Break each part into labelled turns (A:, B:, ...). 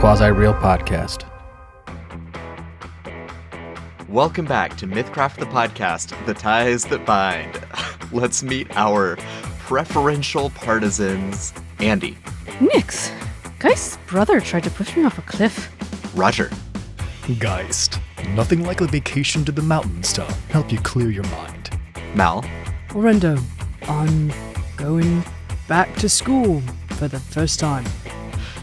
A: quasi-real podcast.
B: Welcome back to Mythcraft the podcast, The Ties That Bind. Let's meet our preferential partisans. Andy.
C: Nix. Geist's brother tried to push me off a cliff.
B: Roger.
D: Geist. Nothing like a vacation to the mountains to help you clear your mind.
B: Mal.
E: Orendo. I'm going back to school for the first time.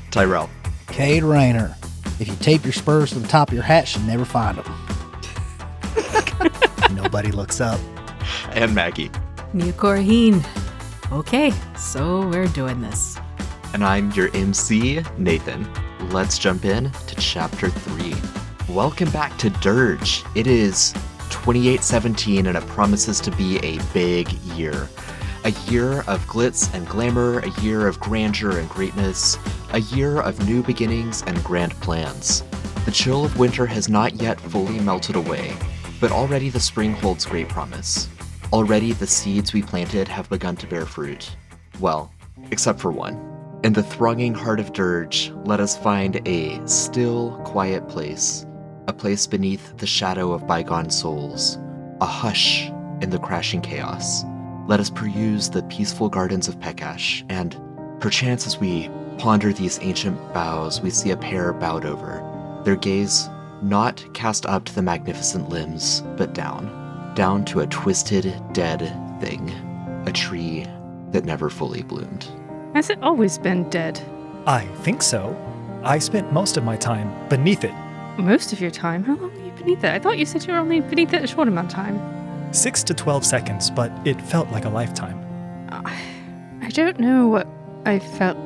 B: Tyrell.
F: Cade Rayner. If you tape your spurs to the top of your hat, you'll never find them. Nobody looks up.
B: And Maggie.
G: Mia Corraidhín. Okay, so we're doing this.
B: And I'm your MC, Nathan. Let's jump in to Chapter 3. Welcome back to Dirge. It is 2817 and it promises to be a big year. A year of glitz and glamour, a year of grandeur and greatness, a year of new beginnings and grand plans. The chill of winter has not yet fully melted away, but already the spring holds great promise. Already the seeds we planted have begun to bear fruit. Well, except for one. In the thronging heart of Dirge, let us find a still, quiet place. A place beneath the shadow of bygone souls. A hush in the crashing chaos. Let us peruse the peaceful gardens of Pekash, and perchance as we ponder these ancient boughs, we see a pair bowed over. Their gaze not cast up to the magnificent limbs, but down to a twisted, dead thing. A tree that never fully bloomed.
C: Has it always been dead?
D: I think so. I spent most of my time beneath it.
C: Most of your time? How long were you beneath it? I thought you said you were only beneath it a short amount of time.
D: 6 to 12 seconds, but it felt like a lifetime.
C: I don't know what I felt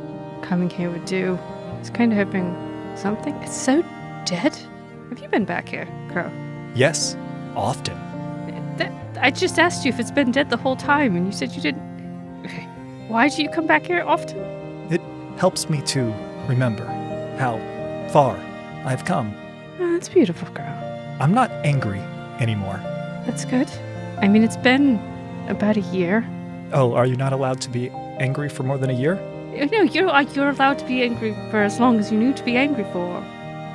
C: coming here would do. It's kind of hoping something. It's so dead. Have you been back here, Crow?
D: Yes, often.
C: I just asked you if it's been dead the whole time, and you said you didn't. Okay. Why do you come back here often?
D: It helps me to remember how far I've come.
C: Oh, that's beautiful, Crow.
D: I'm not angry anymore.
C: That's good. I mean, it's been about a year.
D: Oh, are you not allowed to be angry for more than a year?
C: No, you're allowed to be angry for as long as you need to be angry for.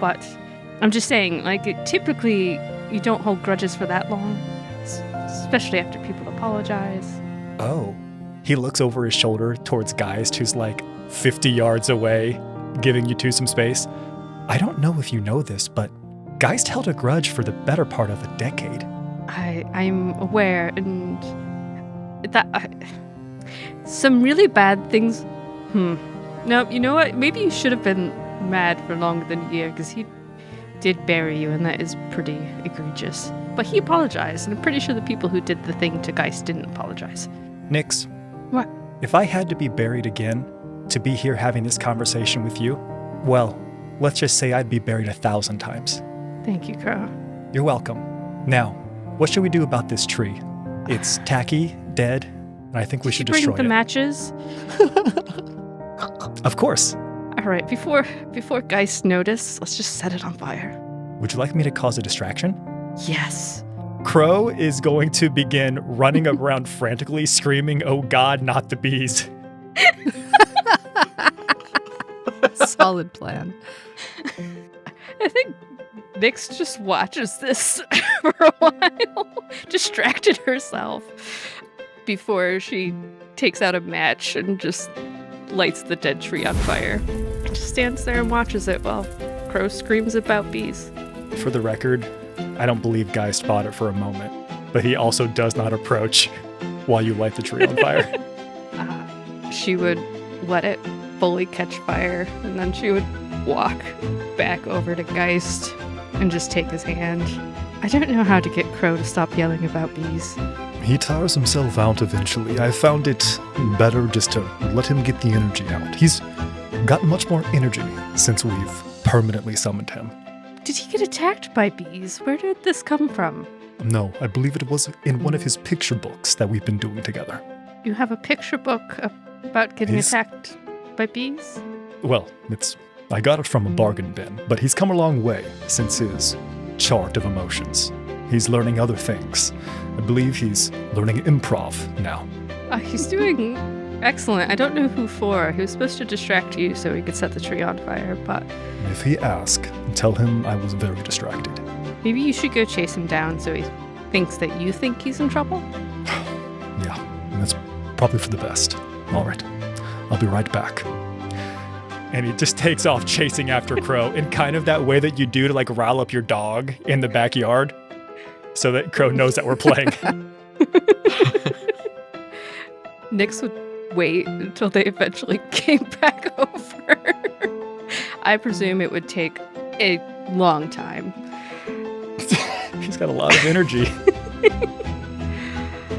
C: But I'm just saying, typically you don't hold grudges for that long. Especially after people apologize.
D: Oh. He looks over his shoulder towards Geist, who's like 50 yards away, giving you two some space. I don't know if you know this, but Geist held a grudge for the better part of a decade.
C: I'm aware, and that some really bad things. No, you know what? Maybe you should have been mad for longer than a year, because he did bury you, and that is pretty egregious. But he apologized, and I'm pretty sure the people who did the thing to Geist didn't apologize.
D: Nix.
C: What?
D: If I had to be buried again, to be here having this conversation with you, well, let's just say I'd be buried 1,000 times.
C: Thank you, Crow.
D: You're welcome. Now, what should we do about this tree? It's tacky, dead, and I think we should destroy it.
C: Bring the matches.
D: Of course.
C: All right, before Geist notice, let's just set it on fire.
D: Would you like me to cause a distraction?
C: Yes.
D: Crow is going to begin running around frantically, screaming, "Oh God, not the bees."
G: Solid plan.
C: I think Nix just watches this for a while, distracted herself, before she takes out a match and just lights the dead tree on fire. Just stands there and watches it while Crow screams about bees.
D: For the record, I don't believe Geist spot it for a moment, but he also does not approach while you light the tree on fire.
C: She would let it fully catch fire, and then she would walk back over to Geist and just take his hand. I don't know how to get Crow to stop yelling about bees.
D: He tires himself out eventually. I found it better just to let him get the energy out. He's gotten much more energy since we've permanently summoned him.
C: Did he get attacked by bees? Where did this come from?
D: No, I believe it was in one of his picture books that we've been doing together.
C: You have a picture book about getting attacked by bees?
D: Well, I got it from a bargain bin, but he's come a long way since his chart of emotions. He's learning other things. I believe he's learning improv now.
C: He's doing Excellent. I don't know who for. He was supposed to distract you so he could set the tree on fire, but
D: If he asks, tell him I was very distracted.
C: maybe you should go chase him down so he thinks that you think he's in trouble.
D: Yeah, that's probably for the best. All right, I'll be right back. And he just takes off chasing after Crow in kind of that way that you do to like rile up your dog in the backyard so that Crow knows that we're playing.
C: Nix would wait until they eventually came back over. I presume it would take a long time.
D: He's got a lot of energy.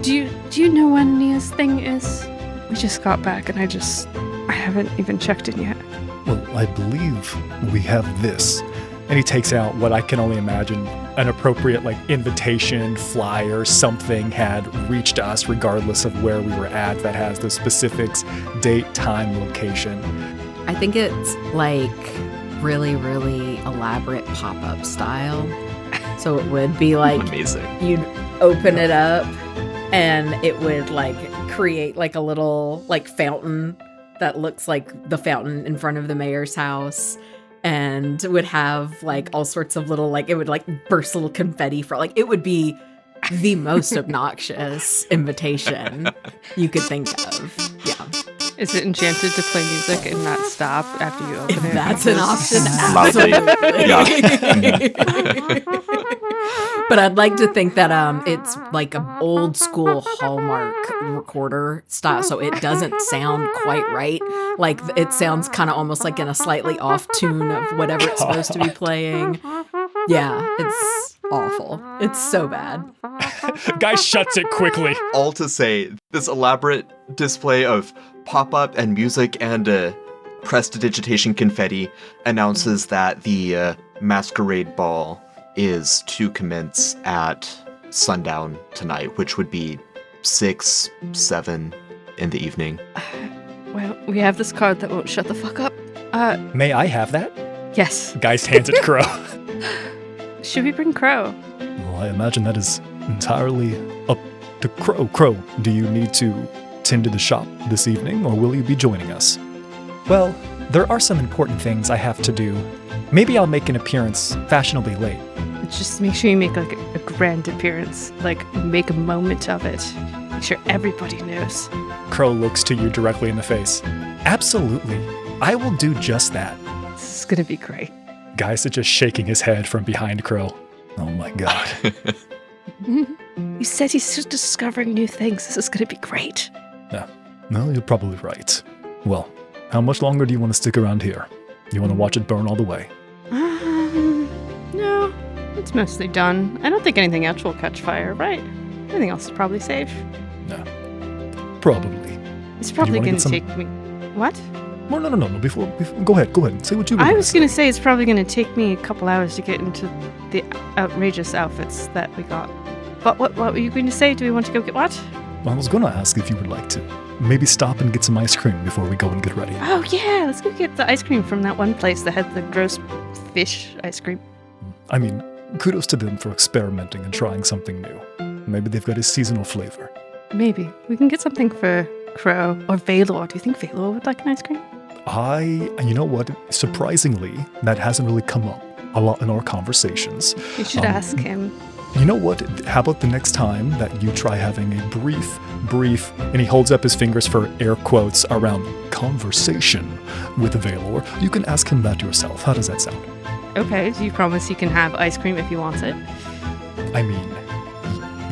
C: Do you know when Nia's thing is? We just got back and I haven't even checked in yet.
D: Well, I believe we have this. And he takes out what I can only imagine an appropriate like invitation, flyer, something had reached us regardless of where we were at that has the specifics, date, time, location.
G: I think it's like really, really elaborate pop-up style. So it would be like
B: Amazing.
G: you'd open it up and it would like create like a little like fountain that looks like the fountain in front of the mayor's house, and would have like all sorts of little like it would like burst little confetti for like it would be the most obnoxious invitation you could think of. Yeah.
C: Is it enchanted to play music and not stop after you open
G: If
C: it?
G: that's an option,
B: Loudly.
G: absolutely. But I'd like to think that it's like an old school Hallmark recorder style, so it doesn't sound quite right. Like it sounds kind of almost like in a slightly off tune of whatever it's supposed to be playing. Yeah, it's awful. It's so bad.
D: Guy shuts it quickly.
B: All to say, this elaborate display of pop-up and music and prestidigitation confetti announces that the Masquerade Ball is to commence at sundown tonight, which would be 6, 7 in the evening.
C: Well, we have this card that won't shut the fuck up.
D: May I have that?
C: Yes.
D: Geist hands it to Crow.
C: Should we bring Crow?
D: Well, I imagine that is entirely up to Crow. Crow, do you need to tend to the shop this evening, or will you be joining us? Well, there are some important things I have to do. Maybe I'll make an appearance fashionably late.
C: Just make sure you make like a grand appearance. Like make a moment of it. Make sure everybody knows.
D: Crow looks to you directly in the face. Absolutely. I will do just that.
C: This is gonna be great.
D: Geist is just shaking his head from behind Crow. Oh my god.
C: You said he's still discovering new things. This is gonna be great.
D: Yeah. Well, you're probably right. Well, how much longer do you want to stick around here? You want to watch it burn all the way?
C: No, it's mostly done. I don't think anything else will catch fire, right? Everything else is probably safe.
D: No. Probably.
C: It's probably
D: wanna
C: gonna
D: get some-
C: take me. What?
D: No. Before go ahead. Say what you were
C: I
D: gonna
C: was
D: say.
C: gonna say it's probably gonna take me a couple hours to get into the outrageous outfits that we got. But what were you going to say? Do we want to go get what?
D: I was gonna ask if you would like to maybe stop and get some ice cream before we go and get ready.
C: Oh yeah, let's go get the ice cream from that one place that had the gross fish ice cream.
D: I mean, kudos to them for experimenting and trying something new. Maybe they've got a seasonal flavor.
C: Maybe we can get something for Crow or Valor. Do you think Valor would like an ice cream?
D: You know what? Surprisingly, that hasn't really come up a lot in our conversations.
C: You should ask him.
D: You know what? How about the next time that you try having a brief, and he holds up his fingers for air quotes around conversation with Valor, you can ask him that yourself. How does that sound?
C: Okay, do you promise he can have ice cream if he wants it?
D: I mean,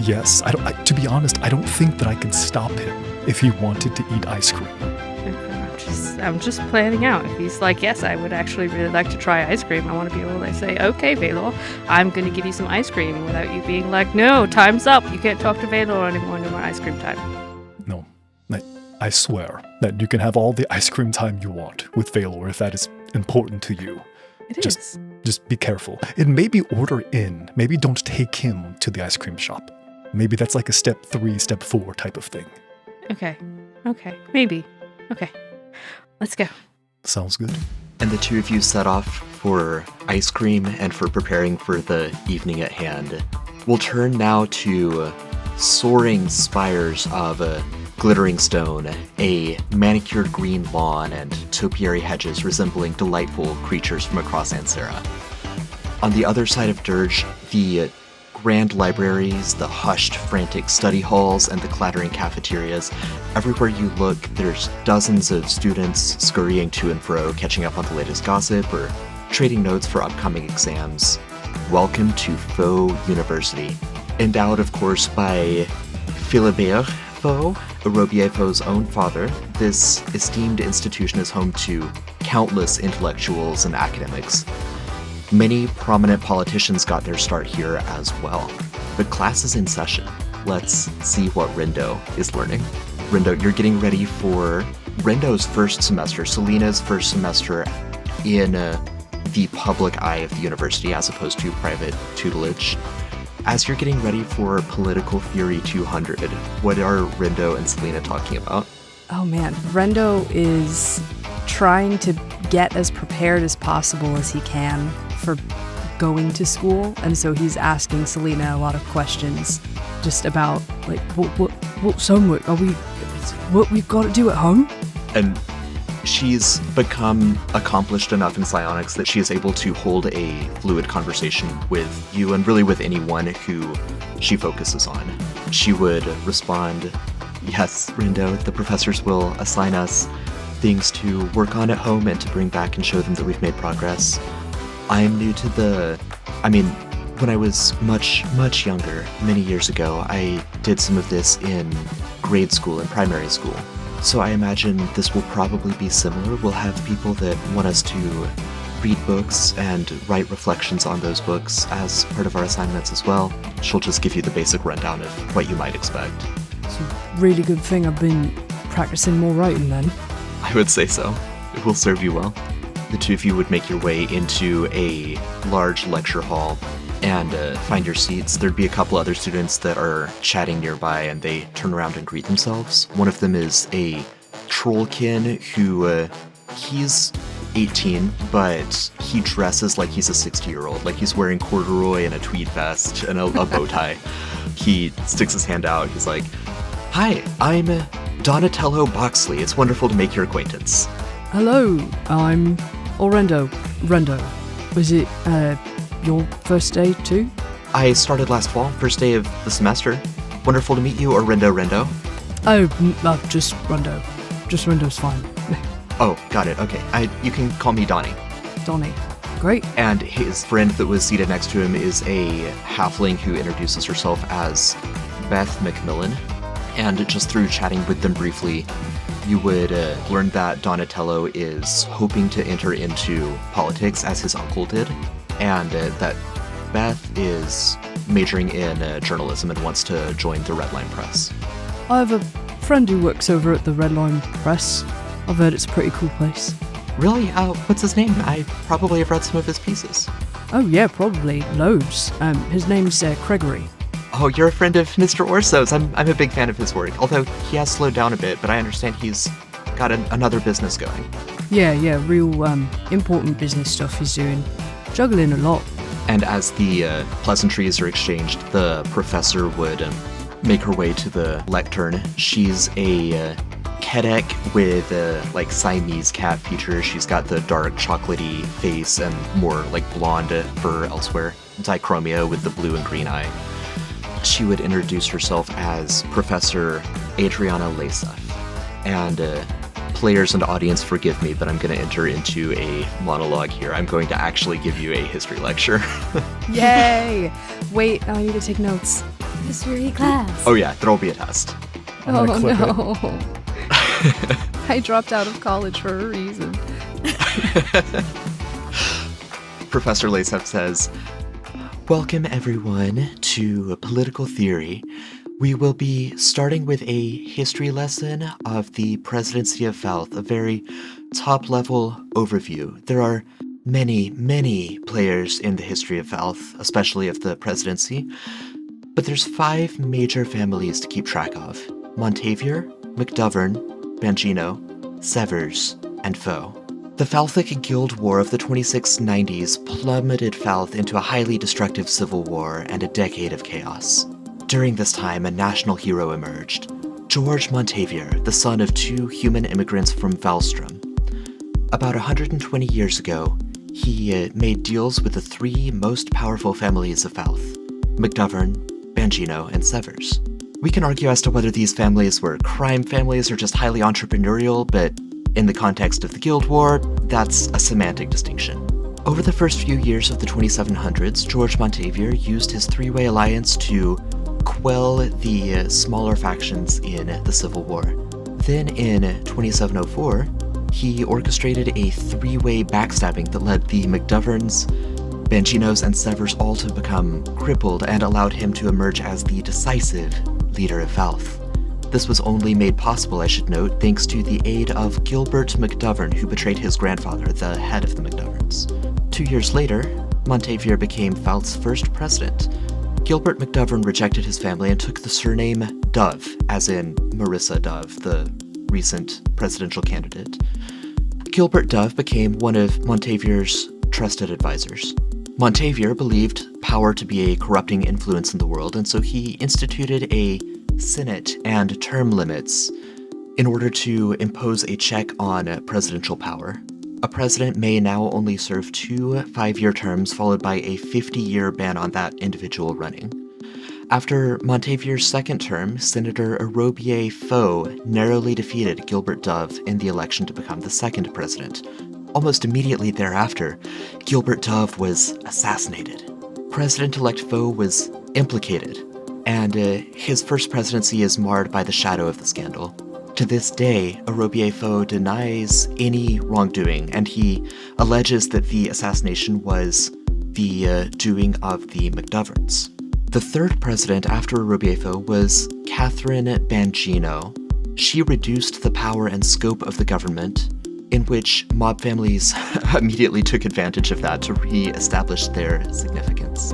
D: yes. To be honest, I don't think that I could stop him if he wanted to eat ice cream.
C: I'm just planning out. If he's like, yes, I would actually really like to try ice cream, I want to be able to say, okay, Valor, I'm going to give you some ice cream without you being like, no, time's up. You can't talk to Valor anymore. No more ice cream time.
D: No, I swear that you can have all the ice cream time you want with Valor if that is important to you.
C: It is.
D: Just be careful. And maybe order in. Maybe don't take him to the ice cream shop. Maybe that's like a step 3, step 4 type of thing.
C: Okay. Maybe. Okay. Let's go.
D: Sounds good.
B: And the two of you set off for ice cream and for preparing for the evening at hand. We'll turn now to soaring spires of glittering stone, a manicured green lawn, and topiary hedges resembling delightful creatures from across Ansera. On the other side of Dirge, the grand libraries, the hushed, frantic study halls, and the clattering cafeterias. Everywhere you look, there's dozens of students scurrying to and fro, catching up on the latest gossip, or trading notes for upcoming exams. Welcome to Faux University. Endowed, of course, by Philibert Faux, Robespierre Faux's own father, this esteemed institution is home to countless intellectuals and academics. Many prominent politicians got their start here as well. The class is in session. Let's see what Rindo is learning. Rindo, you're getting ready for Rindo's first semester, Selena's first semester in the public eye of the university as opposed to private tutelage. As you're getting ready for Political Theory 200, what are Rindo and Selena talking about?
E: Oh man, Rendo is trying to get as prepared as possible as he can for going to school, and so he's asking Selena a lot of questions just about like what's homework? What we've got to do at home?
B: And she's become accomplished enough in psionics that she is able to hold a fluid conversation with you and really with anyone who she focuses on. She would respond, yes, Rindo, the professors will assign us things to work on at home and to bring back and show them that we've made progress. I'm new to when I was much younger, many years ago, I did some of this in grade school and primary school. So I imagine this will probably be similar. We'll have people that want us to read books and write reflections on those books as part of our assignments as well. She'll just give you the basic rundown of what you might expect.
E: It's a really good thing I've been practicing more writing then.
B: I would say so. It will serve you well. The two of you would make your way into a large lecture hall and find your seats. There'd be a couple other students that are chatting nearby, and they turn around and greet themselves. One of them is a trollkin who, he's 18, but he dresses like he's a 60-year-old. Like he's wearing corduroy and a tweed vest and a bow tie. He sticks his hand out. He's like, "Hi, I'm Donatello Boxley. It's wonderful to make your acquaintance."
E: Hello, I'm Rendo. Was it your first day too?
B: I started last fall, first day of the semester. Wonderful to meet you, or Rindo.
E: Oh, just Rendo. Just Rendo's fine.
B: Oh, got it. Okay. You can call me Donnie.
E: Donnie. Great.
B: And his friend that was seated next to him is a halfling who introduces herself as Beth McMillan. And just through chatting with them briefly, you would learn that Donatello is hoping to enter into politics as his uncle did, and that Beth is majoring in journalism and wants to join the Red Line Press.
E: I have a friend who works over at the Red Line Press. I've heard it's a pretty cool place.
B: Really? What's his name? I probably have read some of his pieces.
E: Oh yeah, probably. Loads. His name's Gregory.
B: Oh, you're a friend of Mr. Orso's. I'm a big fan of his work, although he has slowed down a bit, but I understand he's got another business going.
E: Yeah, real important business stuff he's doing. Juggling a lot.
B: And as the pleasantries are exchanged, the professor would make her way to the lectern. She's a Kedek with like Siamese cat features. She's got the dark chocolatey face and more like blonde fur elsewhere. Dichromia with the blue and green eye. She would introduce herself as Professor Adriana Lasef. And players and audience, forgive me, but I'm going to enter into a monologue here. I'm going to actually give you a history lecture.
E: Yay! Wait, I need to take notes.
A: History class.
B: Oh yeah, there'll be a test.
D: I'm gonna clip
E: no. I dropped out of college for a reason.
B: Professor Lasef says, "Welcome everyone to Political Theory. We will be starting with a history lesson of the Presidency of Valth, a very top-level overview. There are many players in the history of Valth, especially of the Presidency, but there's 5 major families to keep track of: Montavier, McDovern, Bangino, Severs, and Foe. The Valthic Guild War of the 2690s plummeted Valth into a highly destructive civil war and a decade of chaos. During this time, a national hero emerged, George Montavier, the son of 2 human immigrants from Valstrom. About 120 years ago, he made deals with the 3 most powerful families of Valth: McDovern, Bangino, and Severs. We can argue as to whether these families were crime families or just highly entrepreneurial, but in the context of the Guild War, that's a semantic distinction. Over the first few years of the 2700s, George Montavier used his 3-way alliance to quell the smaller factions in the Civil War. Then in 2704, he orchestrated a 3-way backstabbing that led the McDoverns, Banginos, and Severs all to become crippled and allowed him to emerge as the decisive leader of Valth. This was only made possible, I should note, thanks to the aid of Gilbert McDovern, who betrayed his grandfather, the head of the McDoverns. 2 years later, Montavier became Valth's first president. Gilbert McDovern rejected his family and took the surname Dove, as in Marissa Dove, the recent presidential candidate. Gilbert Dove became one of Montavier's trusted advisors. Montavier believed power to be a corrupting influence in the world, and so he instituted a Senate and term limits in order to impose a check on presidential power. A president may now only serve 2 5-year terms, followed by a 50-year ban on that individual running. After Montavier's second term, Senator Robert Foe narrowly defeated Gilbert Dove in the election to become the second president. Almost immediately thereafter, Gilbert Dove was assassinated. President-elect Foe was implicated, and his first presidency is marred by the shadow of the scandal. To this day, Robert Foe denies any wrongdoing, and he alleges that the assassination was the doing of the McDoverns. The third president after Robert Foe was Catherine Bangino. She reduced the power and scope of the government, in which mob families immediately took advantage of that to re-establish their significance.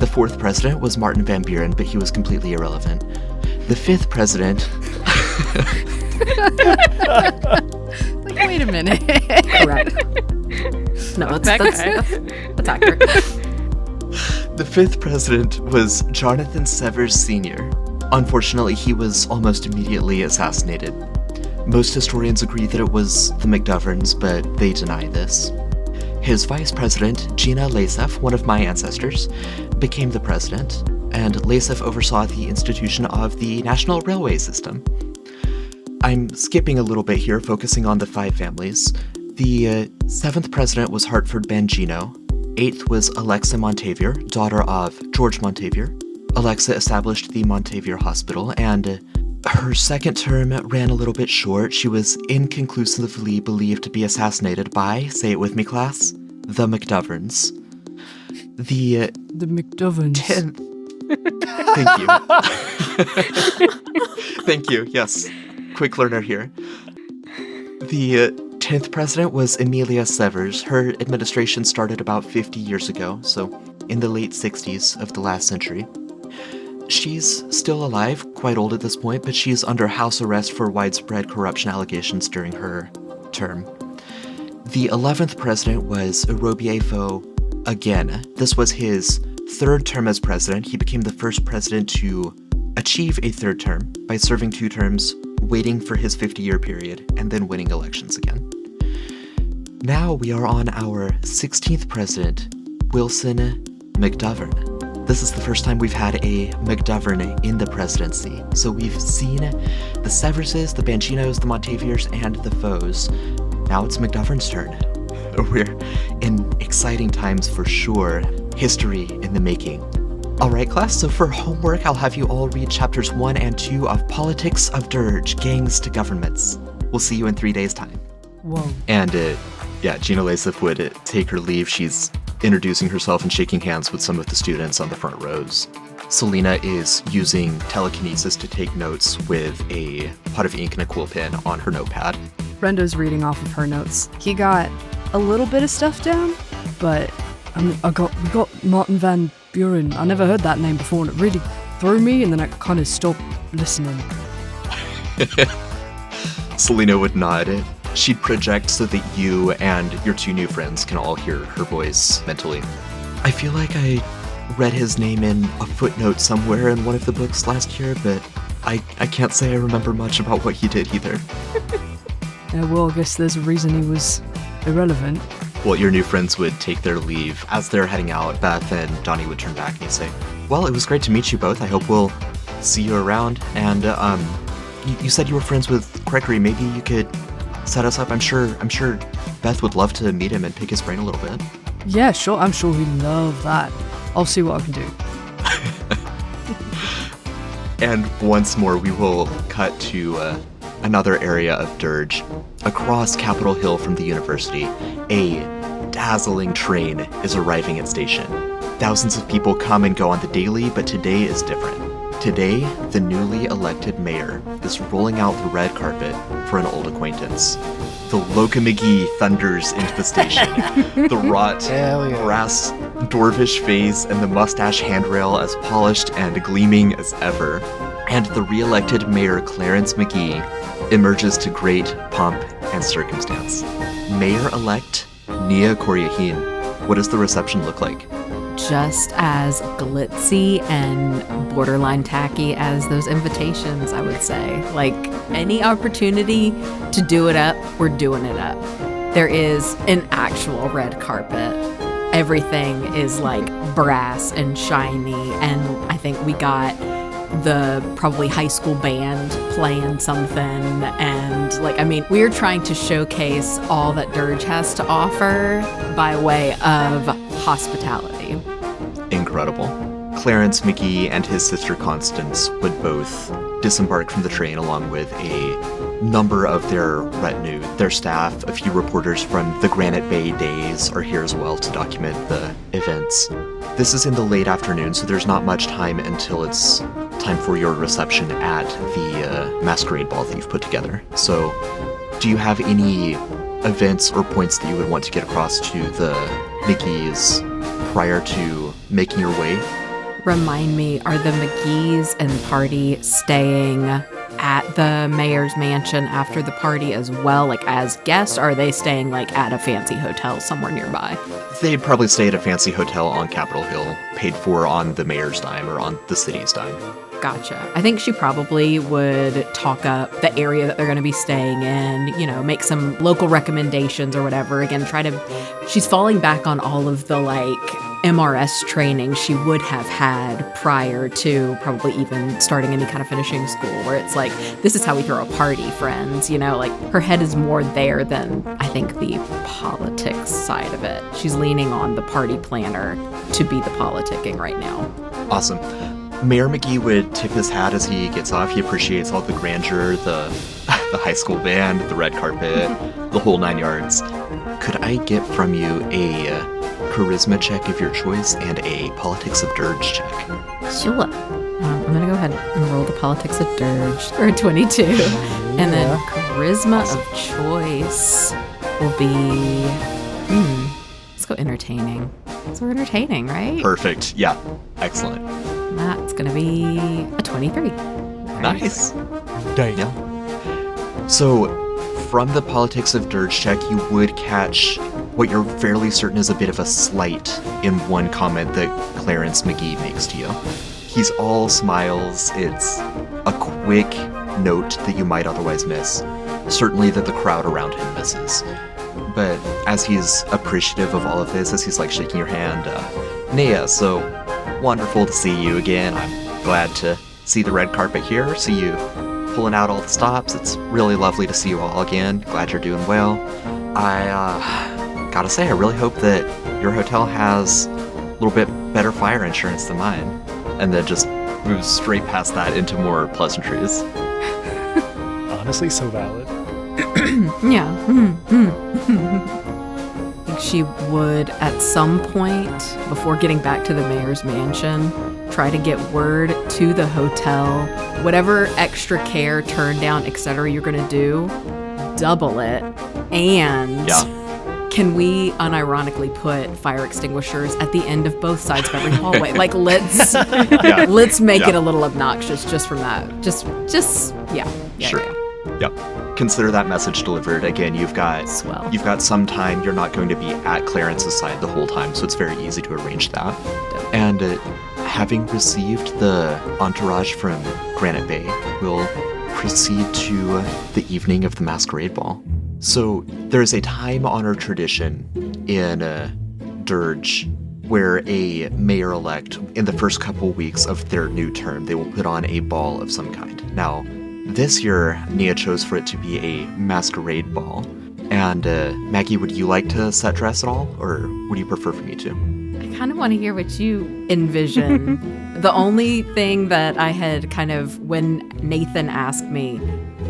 B: The fourth president was Martin Van Buren, but he was completely irrelevant. The fifth president...
E: Like, wait a minute.
G: Correct. No, that's accurate.
B: The fifth president was Jonathan Severs Sr. Unfortunately, he was almost immediately assassinated. Most historians agree that it was the McDoverns, but they deny this. His vice president, Gina Lasef, one of my ancestors, became the president, and Lasef oversaw the institution of the National Railway System. I'm skipping a little bit here, focusing on the 5 families. The 7th president was Hartford Bangino. 8th was Alexa Montavier, daughter of George Montavier. Alexa established the Montavier Hospital, and her second term ran a little bit short. She was inconclusively believed to be assassinated by, say it with me, class, the McDoverns. The
E: McDoverns.
B: 10th... Thank you. Thank you, yes. Quick learner here. The 10th president was Amelia Severs. Her administration started about 50 years ago, so in the late 60s of the last century. She's still alive, quite old at this point, but she's under house arrest for widespread corruption allegations during her term. The 11th president was Robert Foe again. This was his 3rd term as president. He became the first president to achieve a 3rd term by serving 2 terms, waiting for his 50-year period, and then winning elections again. Now we are on our 16th president, Wilson McDovern. This is the first time we've had a McDovern in the presidency. So we've seen the Severses, the Banginos, the Montaviers, and the Foes. Now it's McDovern's turn. We're in exciting times for sure. History in the making. Alright class, so for homework I'll have you all read chapters 1 and 2 of Politics of Dirge, Gangs to Governments. We'll see you in 3 days' time.
E: Whoa.
B: And Gina Lasef would take her leave. She's introducing herself and shaking hands with some of the students on the front rows. Selena is using telekinesis to take notes with a pot of ink and a quill pen on her notepad.
E: Rendo's reading off of her notes. He got a little bit of stuff down, but we got Martin Van Buren. I never heard that name before, and it really threw me, and then I kind of stopped listening.
B: Selena would nod. She'd project so that you and your 2 new friends can all hear her voice mentally. I feel like I read his name in a footnote somewhere in one of the books last year, but I can't say I remember much about what he did either.
E: Well, I guess there's a reason he was irrelevant.
B: Well, your new friends would take their leave. As they're heading out, Beth and Donnie would turn back and he'd say, well, it was great to meet you both. I hope we'll see you around. And you said you were friends with Gregory. Maybe you could set us up. I'm sure Beth would love to meet him and pick his brain a little bit.
E: Yeah, sure. I'm sure he'd love that. I'll see what I can do.
B: And once more, we will cut to another area of Dirge. Across Capitol Hill from the university, a dazzling train is arriving at station. Thousands of people come and go on the daily, but today is different. Today, the newly elected mayor is rolling out the red carpet for an old acquaintance. The Loca McGee thunders into the station. The wrought brass dwarvish face and the mustache handrail as polished and gleaming as ever. And the re-elected mayor Clarence McGee emerges to great pomp and circumstance. Mayor-elect Nia Corraidhín. What does the reception look like?
G: Just as glitzy and borderline tacky as those invitations, I would say. Like, any opportunity to do it up, we're doing it up. There is an actual red carpet. Everything is like brass and shiny, and I think we got the probably high school band playing something, and like, I mean, we're trying to showcase all that Dirge has to offer by way of hospitality.
B: Incredible. Clarence McGee and his sister Constance would both disembark from the train along with a number of their retinue, their staff. A few reporters from the Granite Bay days are here as well to document the events. This is in the late afternoon, so there's not much time until it's time for your reception at the Masquerade ball that you've put together. So, do you have any events or points that you would want to get across to the McGees prior to making your way?
G: Remind me, are the McGees and party staying at the mayor's mansion after the party as well, like as guests? Or are they staying like at a fancy hotel somewhere nearby?
B: They'd probably stay at a fancy hotel on Capitol Hill, paid for on the mayor's dime or on the city's dime.
G: Gotcha. I think she probably would talk up the area that they're going to be staying in, you know, make some local recommendations or whatever. Again, she's falling back on all of the like MRS training she would have had prior to probably even starting any kind of finishing school, where it's like, this is how we throw a party, friends, you know, like her head is more there than I think the politics side of it. She's leaning on the party planner to be the politicking right now.
B: Awesome. Mayor McGee would tip his hat as he gets off. He appreciates all the grandeur, the high school band, the red carpet, the whole 9 yards. Could I get from you a charisma check of your choice and a politics of Dirge check?
G: Sure. I'm going to go ahead and roll the politics of Dirge for a 22. And then charisma of choice will be... let's go entertaining. So we're entertaining, right?
B: Perfect. Yeah. Excellent.
G: That's going to be a 23.
B: Nice.
D: Dang.
B: Yeah. So, from the politics of Dirge check, you would catch what you're fairly certain is a bit of a slight in one comment that Clarence McGee makes to you. He's all smiles. It's a quick note that you might otherwise miss. Certainly that the crowd around him misses. But as he's appreciative of all of this, as he's like shaking your hand, Nia, so wonderful to see you again. I'm glad to see the red carpet here, see you pulling out all the stops. It's really lovely to see you all again. Glad you're doing well. I gotta say, I really hope that your hotel has a little bit better fire insurance than mine. And then just moves straight past that into more pleasantries.
D: Honestly, so valid.
G: Yeah. I think she would, at some point, before getting back to the mayor's mansion, try to get word to the hotel. Whatever extra care, turn down, etc. you're going to do, double it. And can we unironically put fire extinguishers at the end of both sides of every hallway? Like, let's make it a little obnoxious just from that.
B: Sure. Yep. Consider that message delivered. Again, you've got some time. You're not going to be at Clarence's side the whole time, so it's very easy to arrange that. And having received the entourage from Granite Bay, will proceed to the evening of the Masquerade Ball. So there's a time-honored tradition in Dirge where a mayor-elect, in the first couple weeks of their new term, they will put on a ball of some kind. Now, this year, Nia chose for it to be a masquerade ball. And Maggie, would you like to set dress at all, or would you prefer for me to?
G: I kind of want to hear what you envision. The only thing that I had kind of, when Nathan asked me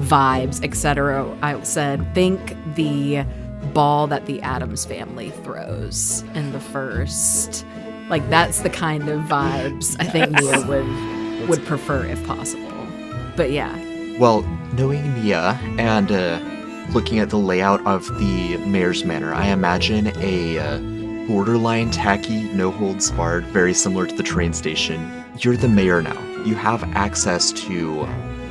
G: vibes, etc., I said, think the ball that the Addams family throws in the first. Like, that's the kind of vibes I think Nia would prefer if possible. But yeah.
B: Well, knowing Nia and looking at the layout of the mayor's manor, I imagine a borderline tacky, no-holds-barred, very similar to the train station. You're the mayor now. You have access to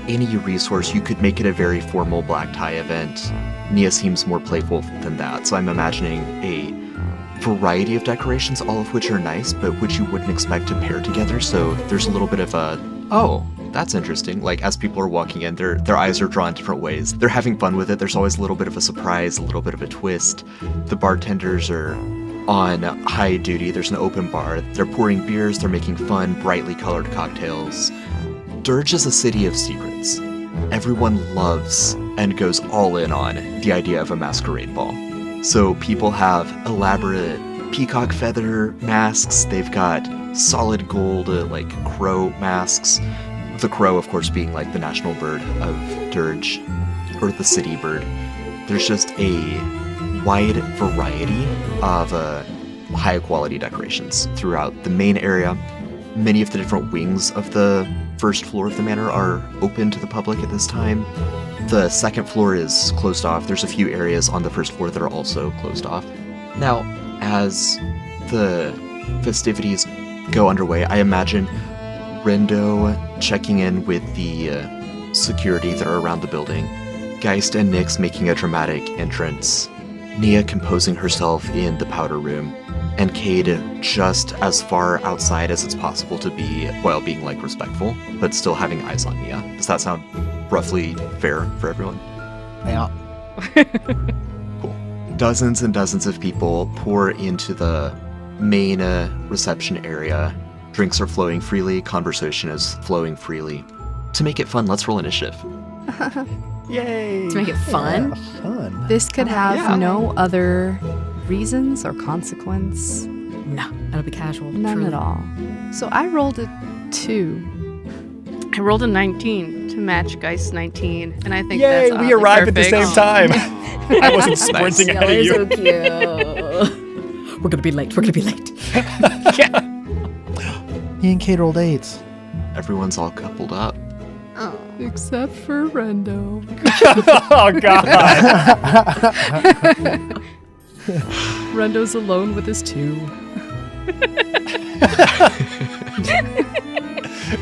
B: any resource. You could make it a very formal black tie event. Nia seems more playful than that, so I'm imagining a variety of decorations, all of which are nice, but which you wouldn't expect to pair together, so there's a little bit of a, oh, that's interesting. Like, as people are walking in, their eyes are drawn different ways. They're having fun with it. There's always a little bit of a surprise, a little bit of a twist. The bartenders are on high duty. There's an open bar. They're pouring beers. They're making fun, brightly colored cocktails. Dirge is a city of secrets. Everyone loves and goes all in on the idea of a masquerade ball. So people have elaborate peacock feather masks. They've got solid gold, like crow masks. The crow, of course, being like the national bird of Dirge, or the city bird. There's just a wide variety of high quality decorations throughout the main area. Many of the different wings of the first floor of the manor are open to the public at this time. The second floor is closed off. There's a few areas on the first floor that are also closed off. Now, as the festivities go underway, I imagine Rendo checking in with the security that are around the building, Geist and Nyx making a dramatic entrance, Nia composing herself in the powder room, and Cade just as far outside as it's possible to be while being, like, respectful, but still having eyes on Nia. Does that sound roughly fair for everyone?
F: Yeah.
B: Cool. Dozens and dozens of people pour into the main reception area. Drinks are flowing freely, conversation is flowing freely. To make it fun, let's roll initiative.
D: Yay!
G: To make it fun?
F: Yeah, fun.
E: This could have
B: yeah.
E: no other reasons or consequence.
G: No, it'll be casual.
E: None
G: truly.
E: at all. So I rolled a 2.
C: I rolled a 19 to match Geist's 19, and I think
D: Yay!
C: that's
D: We arrived at the same time. I wasn't
B: Nice.
D: sprinting
G: Yeah,
D: ahead of
G: they're
D: you.
G: so cute. We're gonna be late. We're gonna be late.
F: Me and Kate rolled 8s.
B: Everyone's all coupled up.
E: Except for Rendo.
D: Oh, God.
E: Rendo's alone with his 2.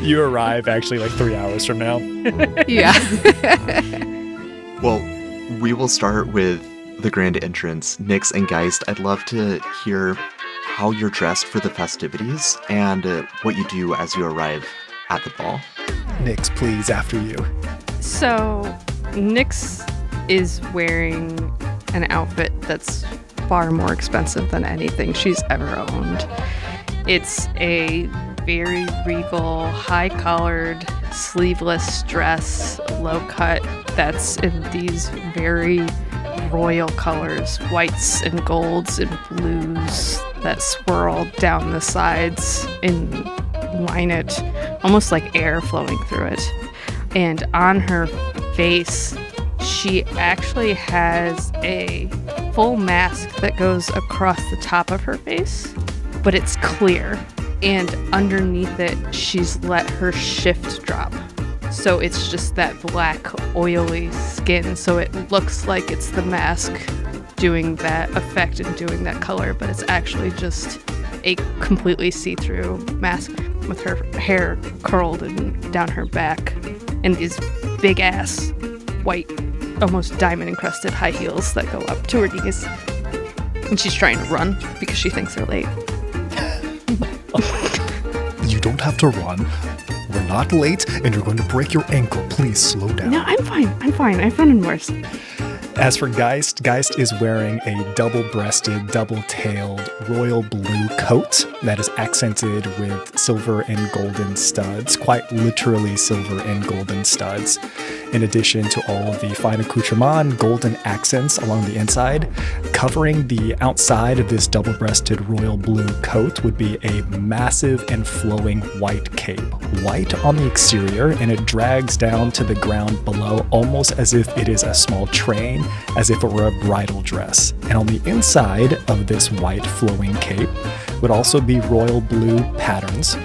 D: You arrive actually like 3 hours from now.
E: Yeah.
B: Well, we will start with the grand entrance. Nyx and Geist, I'd love to hear how you're dressed for the festivities and what you do as you arrive at the ball.
D: Nyx, please, after you.
C: So, Nyx is wearing an outfit that's far more expensive than anything she's ever owned. It's a very regal, high-collared, sleeveless dress, low-cut, that's in these very royal colors, whites and golds and blues that swirl down the sides and line it, almost like air flowing through it. And on her face, she actually has a full mask that goes across the top of her face, but it's clear. And underneath it, she's let her shift drop. So it's just that black, oily skin. So it looks like it's the mask doing that effect and doing that color, but it's actually just a completely see-through mask with her hair curled and down her back and these big-ass white, almost diamond-encrusted high heels that go up to her knees. And she's trying to run because she thinks they're late.
D: You don't have to run. We're not late, and you're going to break your ankle. Please slow down.
C: No, I'm fine. I've run in worse.
D: As for Geist, Geist is wearing a double-breasted, double-tailed royal blue coat that is accented with silver and golden studs, quite literally silver and golden studs. In addition to all of the fine accoutrement, golden accents along the inside, covering the outside of this double-breasted royal blue coat would be a massive and flowing white cape. White on the exterior, and it drags down to the ground below almost as if it is a small train, as if it were a bridal dress. And on the inside of this white flowing cape would also be royal blue patterns,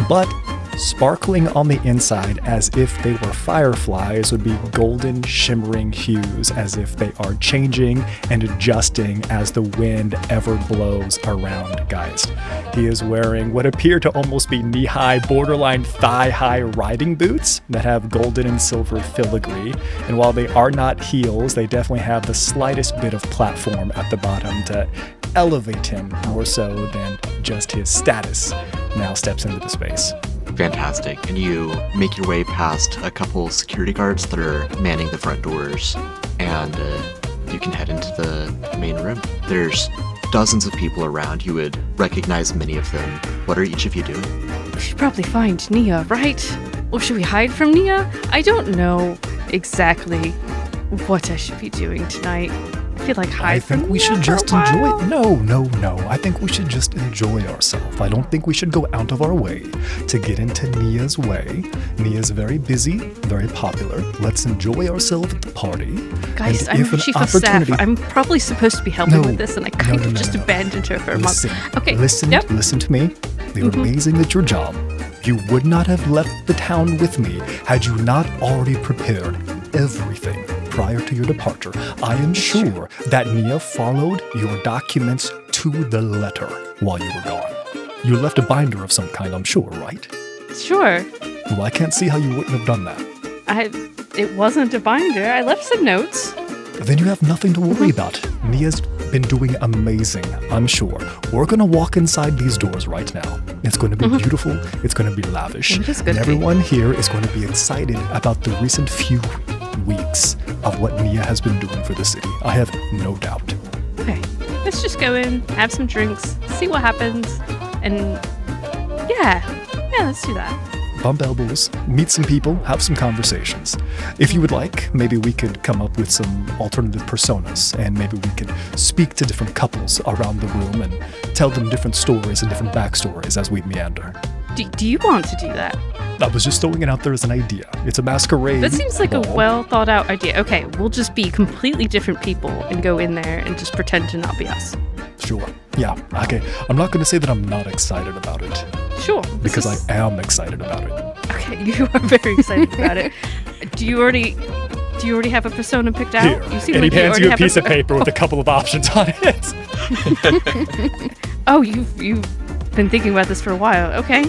D: but sparkling on the inside as if they were fireflies would be golden shimmering hues, as if they are changing and adjusting as the wind ever blows around Geist. He is wearing what appear to almost be knee-high, borderline thigh-high riding boots that have golden and silver filigree, and while they are not heels, they definitely have the slightest bit of platform at the bottom to elevate him more so than just his status now steps into the space.
B: Fantastic. And you make your way past a couple security guards that are manning the front doors, and you can head into the main room. There's dozens of people around. You would recognize many of them. What are each of you doing?
C: We should probably find Nia, right? Or should we hide from Nia? I don't know exactly what I should be doing tonight. I feel like hide from Nia.
D: I think we should just enjoy. No. I think we should just enjoy ourselves. I don't think we should go out of our way to get into Nia's way. Nia's very busy, very popular. Let's enjoy ourselves at the party.
C: Guys,
D: And
C: I'm
D: if an
C: chief of staff.
D: opportunity-
C: I'm probably supposed to be helping
D: No.
C: with this, and I kind of
D: No.
C: just abandoned her for a month.
D: Listen,
C: Okay.
D: listen,
C: Yep.
D: listen to me. You're amazing at your job. You would not have left the town with me had you not already prepared everything prior to your departure. I am sure that Nia followed your documents to the letter while you were gone. You left a binder of some kind, I'm sure, right?
C: Sure.
D: Well, I can't see how you wouldn't have done that.
C: It wasn't a binder. I left some notes.
D: Then you have nothing to worry about. Nia's been doing amazing, I'm sure. We're going to walk inside these doors right now. It's going to be beautiful. It's going to be lavish.
C: It is
D: And
C: going to be.
D: everyone here is going to be excited about the recent few weeks of what Nia has been doing for the city. I have no doubt.
C: Okay. Let's just go in, have some drinks, see what happens, and yeah, let's do that.
D: Bump elbows, meet some people, have some conversations. If you would like, maybe we could come up with some alternative personas, and maybe we could speak to different couples around the room and tell them different stories and different backstories as we meander.
C: Do you want to do that?
D: I was just throwing it out there as an idea. It's a masquerade.
C: That seems like a
D: ball.
C: well thought out idea. Okay, we'll just be completely different people and go in there and just pretend to not be us.
D: Sure. Yeah. Okay. I'm not going to say that I'm not excited about it
C: Sure.
D: because I am excited about it.
C: Okay, you are very excited about it. Do you already have a persona picked out?
D: Here.
C: You seem
D: And
C: like
D: he hands
C: already
D: you a
C: have
D: piece of paper with a couple of options on it.
C: Oh, you've been thinking about this for a while. Okay.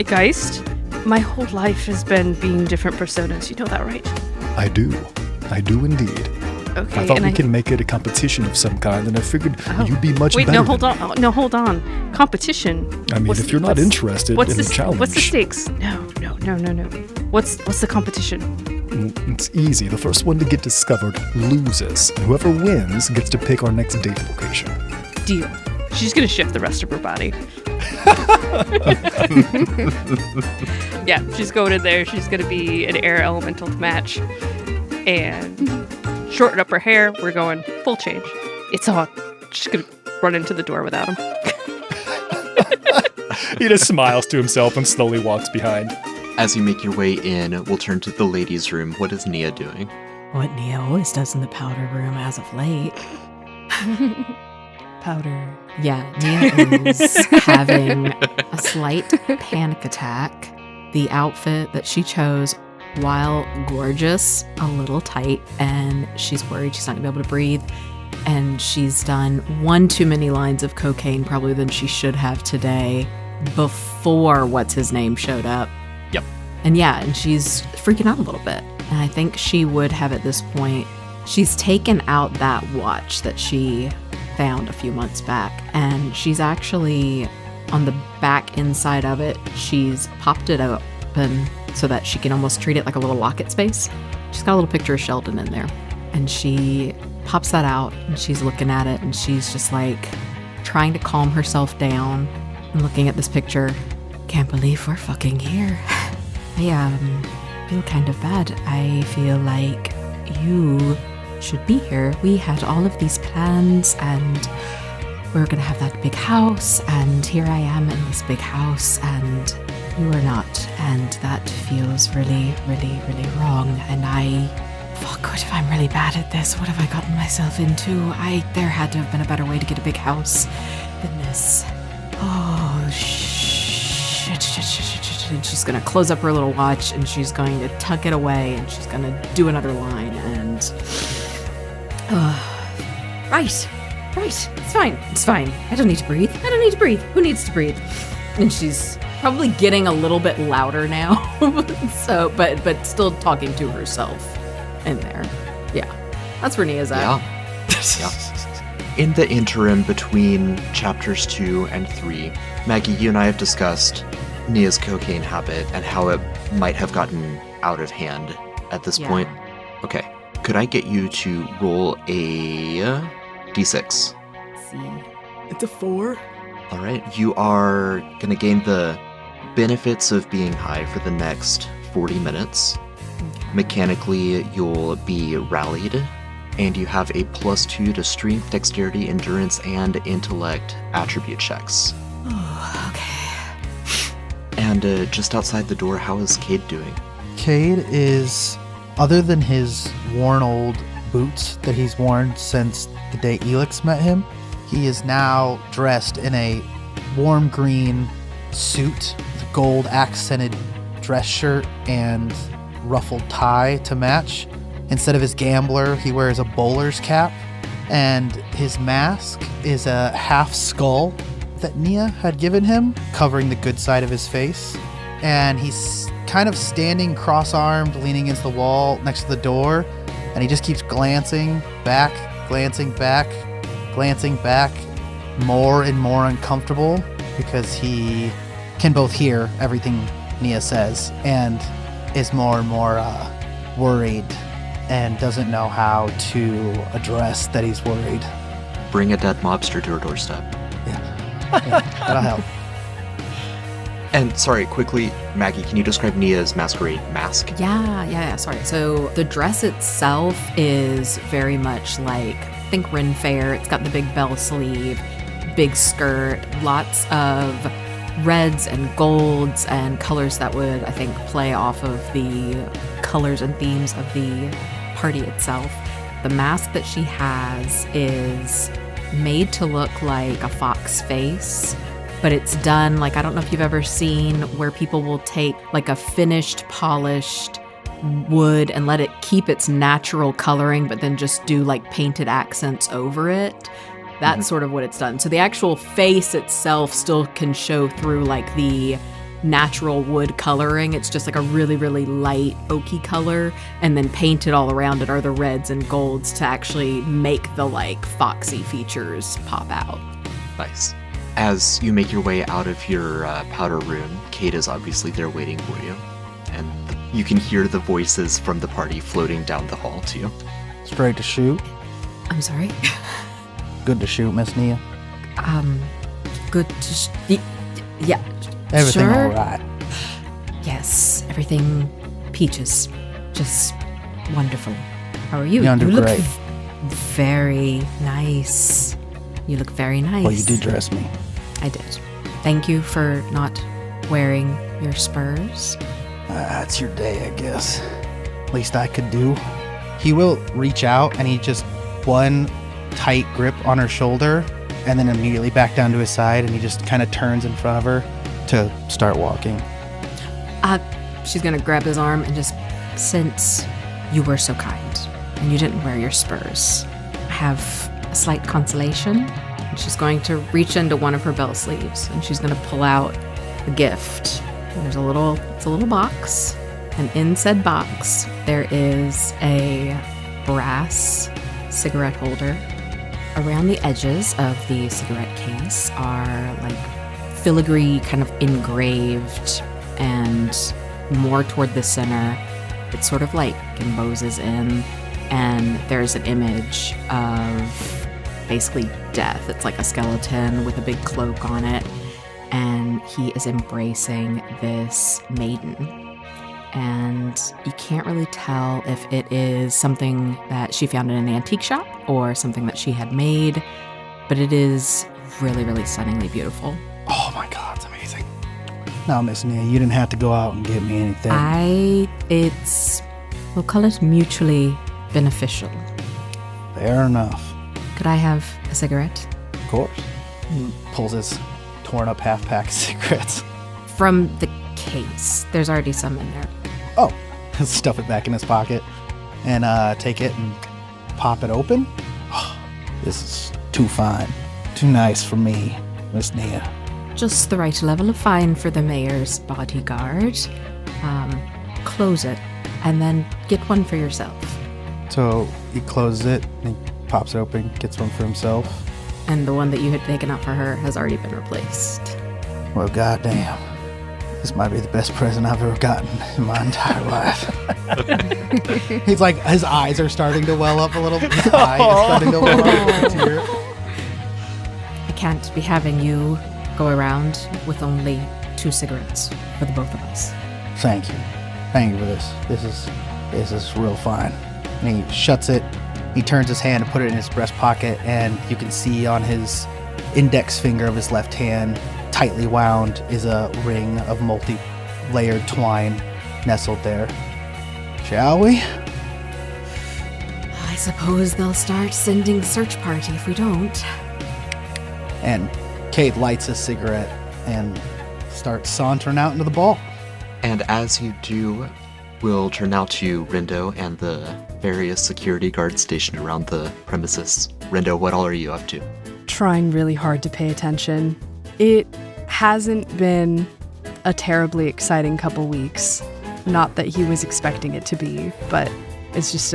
C: Geist, my whole life has been being different personas. You know that, right?
D: I do indeed.
C: Okay.
D: I thought
C: and
D: we can make it a competition of some kind, and I figured you'd be much
C: Wait,
D: better.
C: no, hold on. Oh, no, hold on. Competition.
D: I mean, if you're not interested in the challenge,
C: What's the stakes? No. What's the competition?
D: It's easy. The first one to get discovered loses, and whoever wins gets to pick our next date location.
C: Deal. She's gonna shift the rest of her body. Yeah, she's going in there. She's gonna be an air elemental to match, and shorten up her hair. We're going full change. It's on. She's gonna run into the door without him.
D: He just smiles to himself and slowly walks behind.
B: As you make your way in, we'll turn to the ladies' room. What is Nia doing?
G: What Nia always does in the powder room as of late.
E: Powder.
G: Yeah, Nia is having a slight panic attack. The outfit that she chose, while gorgeous, a little tight, and she's worried she's not going to be able to breathe. And she's done one too many lines of cocaine probably than she should have today before what's-his-name showed up.
B: Yep.
G: And yeah, and she's freaking out a little bit. And I think she would have at this point, she's taken out that watch that she found a few months back, and she's actually on the back inside of it, she's popped it open so that she can almost treat it like a little locket space. She's got a little picture of Sheldon in there. And she pops that out and she's looking at it and she's just like trying to calm herself down and looking at this picture. Can't believe we're fucking here. I feel kind of bad. I feel like you should be here. We had all of these plans and we were gonna have that big house, and here I am in this big house and you are not, and that feels really, really, really wrong. And fuck, what if I'm really bad at this? What have I gotten myself into? There had to have been a better way to get a big house than this. Oh, shit. And she's gonna close up her little watch and she's going to tuck it away and she's gonna do another line and... Right, it's fine. I don't need to breathe. Who needs to breathe? And she's probably getting a little bit louder now, so, but still talking to herself in there. Yeah, that's where Nia's at.
B: Yeah. In the interim between chapters 2 and 3, Maggie, you and I have discussed Nia's cocaine habit and how it might have gotten out of hand at this point. Okay, could I get you to roll a d6?
G: See.
F: It's a 4.
B: All right, you are going to gain the benefits of being high for the next 40 minutes. Mechanically, you'll be rallied, and you have a +2 to strength, dexterity, endurance, and intellect attribute checks.
G: Oh, okay.
B: And just outside the door, how is Cade doing?
F: Cade is, other than his worn old boots that he's worn since the day Elix met him, he is now dressed in a warm green suit with a gold accented dress shirt and ruffled tie to match. Instead of his gambler, he wears a bowler's cap, and his mask is a half skull that Nia had given him, covering the good side of his face. And he's kind of standing cross-armed, leaning against the wall next to the door, and he just keeps glancing back, more and more uncomfortable, because he can both hear everything Nia says and is more and more worried and doesn't know how to address that he's worried.
B: Bring a dead mobster to her doorstep.
F: Yeah, that'll help.
B: And sorry, quickly, Maggie, can you describe Nia's masquerade mask?
G: Yeah, sorry. So the dress itself is very much like, think Ren Fair. It's got the big bell sleeve, big skirt, lots of reds and golds and colors that would, I think, play off of the colors and themes of the party itself. The mask that she has is made to look like a fox face, but it's done like, I don't know if you've ever seen where people will take like a finished, polished wood and let it keep its natural coloring, but then just do like painted accents over it. That's sort of what it's done. So the actual face itself still can show through like the natural wood coloring. It's just like a really, really light oaky color, and then painted all around it are the reds and golds to actually make the like foxy features pop out.
B: Nice. As you make your way out of your powder room, Cade is obviously there waiting for you. And you can hear the voices from the party floating down the hall to you.
F: Straight to shoot.
G: I'm sorry?
F: Good to shoot, Miss Nia.
G: Good to yeah.
F: Everything
G: sure.
F: all right?
G: Yes, everything peaches. Just wonderful. How are you?
F: You're
G: You look
F: great.
G: Very nice. You look very nice.
F: Well, you did dress me.
G: I did. Thank you for not wearing your spurs.
F: It's your day, I guess. Least I could do. He will reach out, and he just one tight grip on her shoulder, and then immediately back down to his side, and he just kind of turns in front of her to start walking.
G: She's gonna grab his arm and just, since you were so kind and you didn't wear your spurs, I have a slight consolation. And she's going to reach into one of her belt sleeves and she's gonna pull out a gift. And it's a little box, and in said box there is a brass cigarette holder. Around the edges of the cigarette case are like filigree kind of engraved, and more toward the center, it sort of like emboses in, and there's an image of basically death. It's like a skeleton with a big cloak on it, and he is embracing this maiden. And you can't really tell if it is something that she found in an antique shop or something that she had made, but it is really, really stunningly beautiful.
F: Oh my god, it's amazing. Now, Miss Nia, you didn't have to go out and get me anything.
G: We'll call it mutually beneficial.
F: Fair enough.
G: Could I have a cigarette?
F: Of course. He pulls his torn up half pack of cigarettes.
G: From the case. There's already some in there.
F: Oh, stuff it back in his pocket and take it and pop it open. Oh, this is too fine. Too nice for me, Miss Nia.
G: Just the right level of fine for the mayor's bodyguard. Close it, and then get one for yourself.
F: So he closes it, and he pops it open, gets one for himself.
G: And the one that you had taken out for her has already been replaced.
F: Well, goddamn. This might be the best present I've ever gotten in my entire life. He's like, his eyes are starting to well up a little bit. His eye is starting to well up with a tear.
G: I can't be having you go around with only 2 cigarettes for the both of us.
F: Thank you. Thank you for this. This is real fine. And he shuts it. He turns his hand and put it in his breast pocket, and you can see on his index finger of his left hand, tightly wound, is a ring of multi-layered twine nestled there. Shall we?
G: I suppose they'll start sending search party if we don't.
F: And Cade lights a cigarette and starts sauntering out into the ball.
B: And as you do, we'll turn now to Rindo and the various security guards stationed around the premises. Rindo, what all are you up to?
E: Trying really hard to pay attention. It hasn't been a terribly exciting couple weeks. Not that he was expecting it to be, but it's just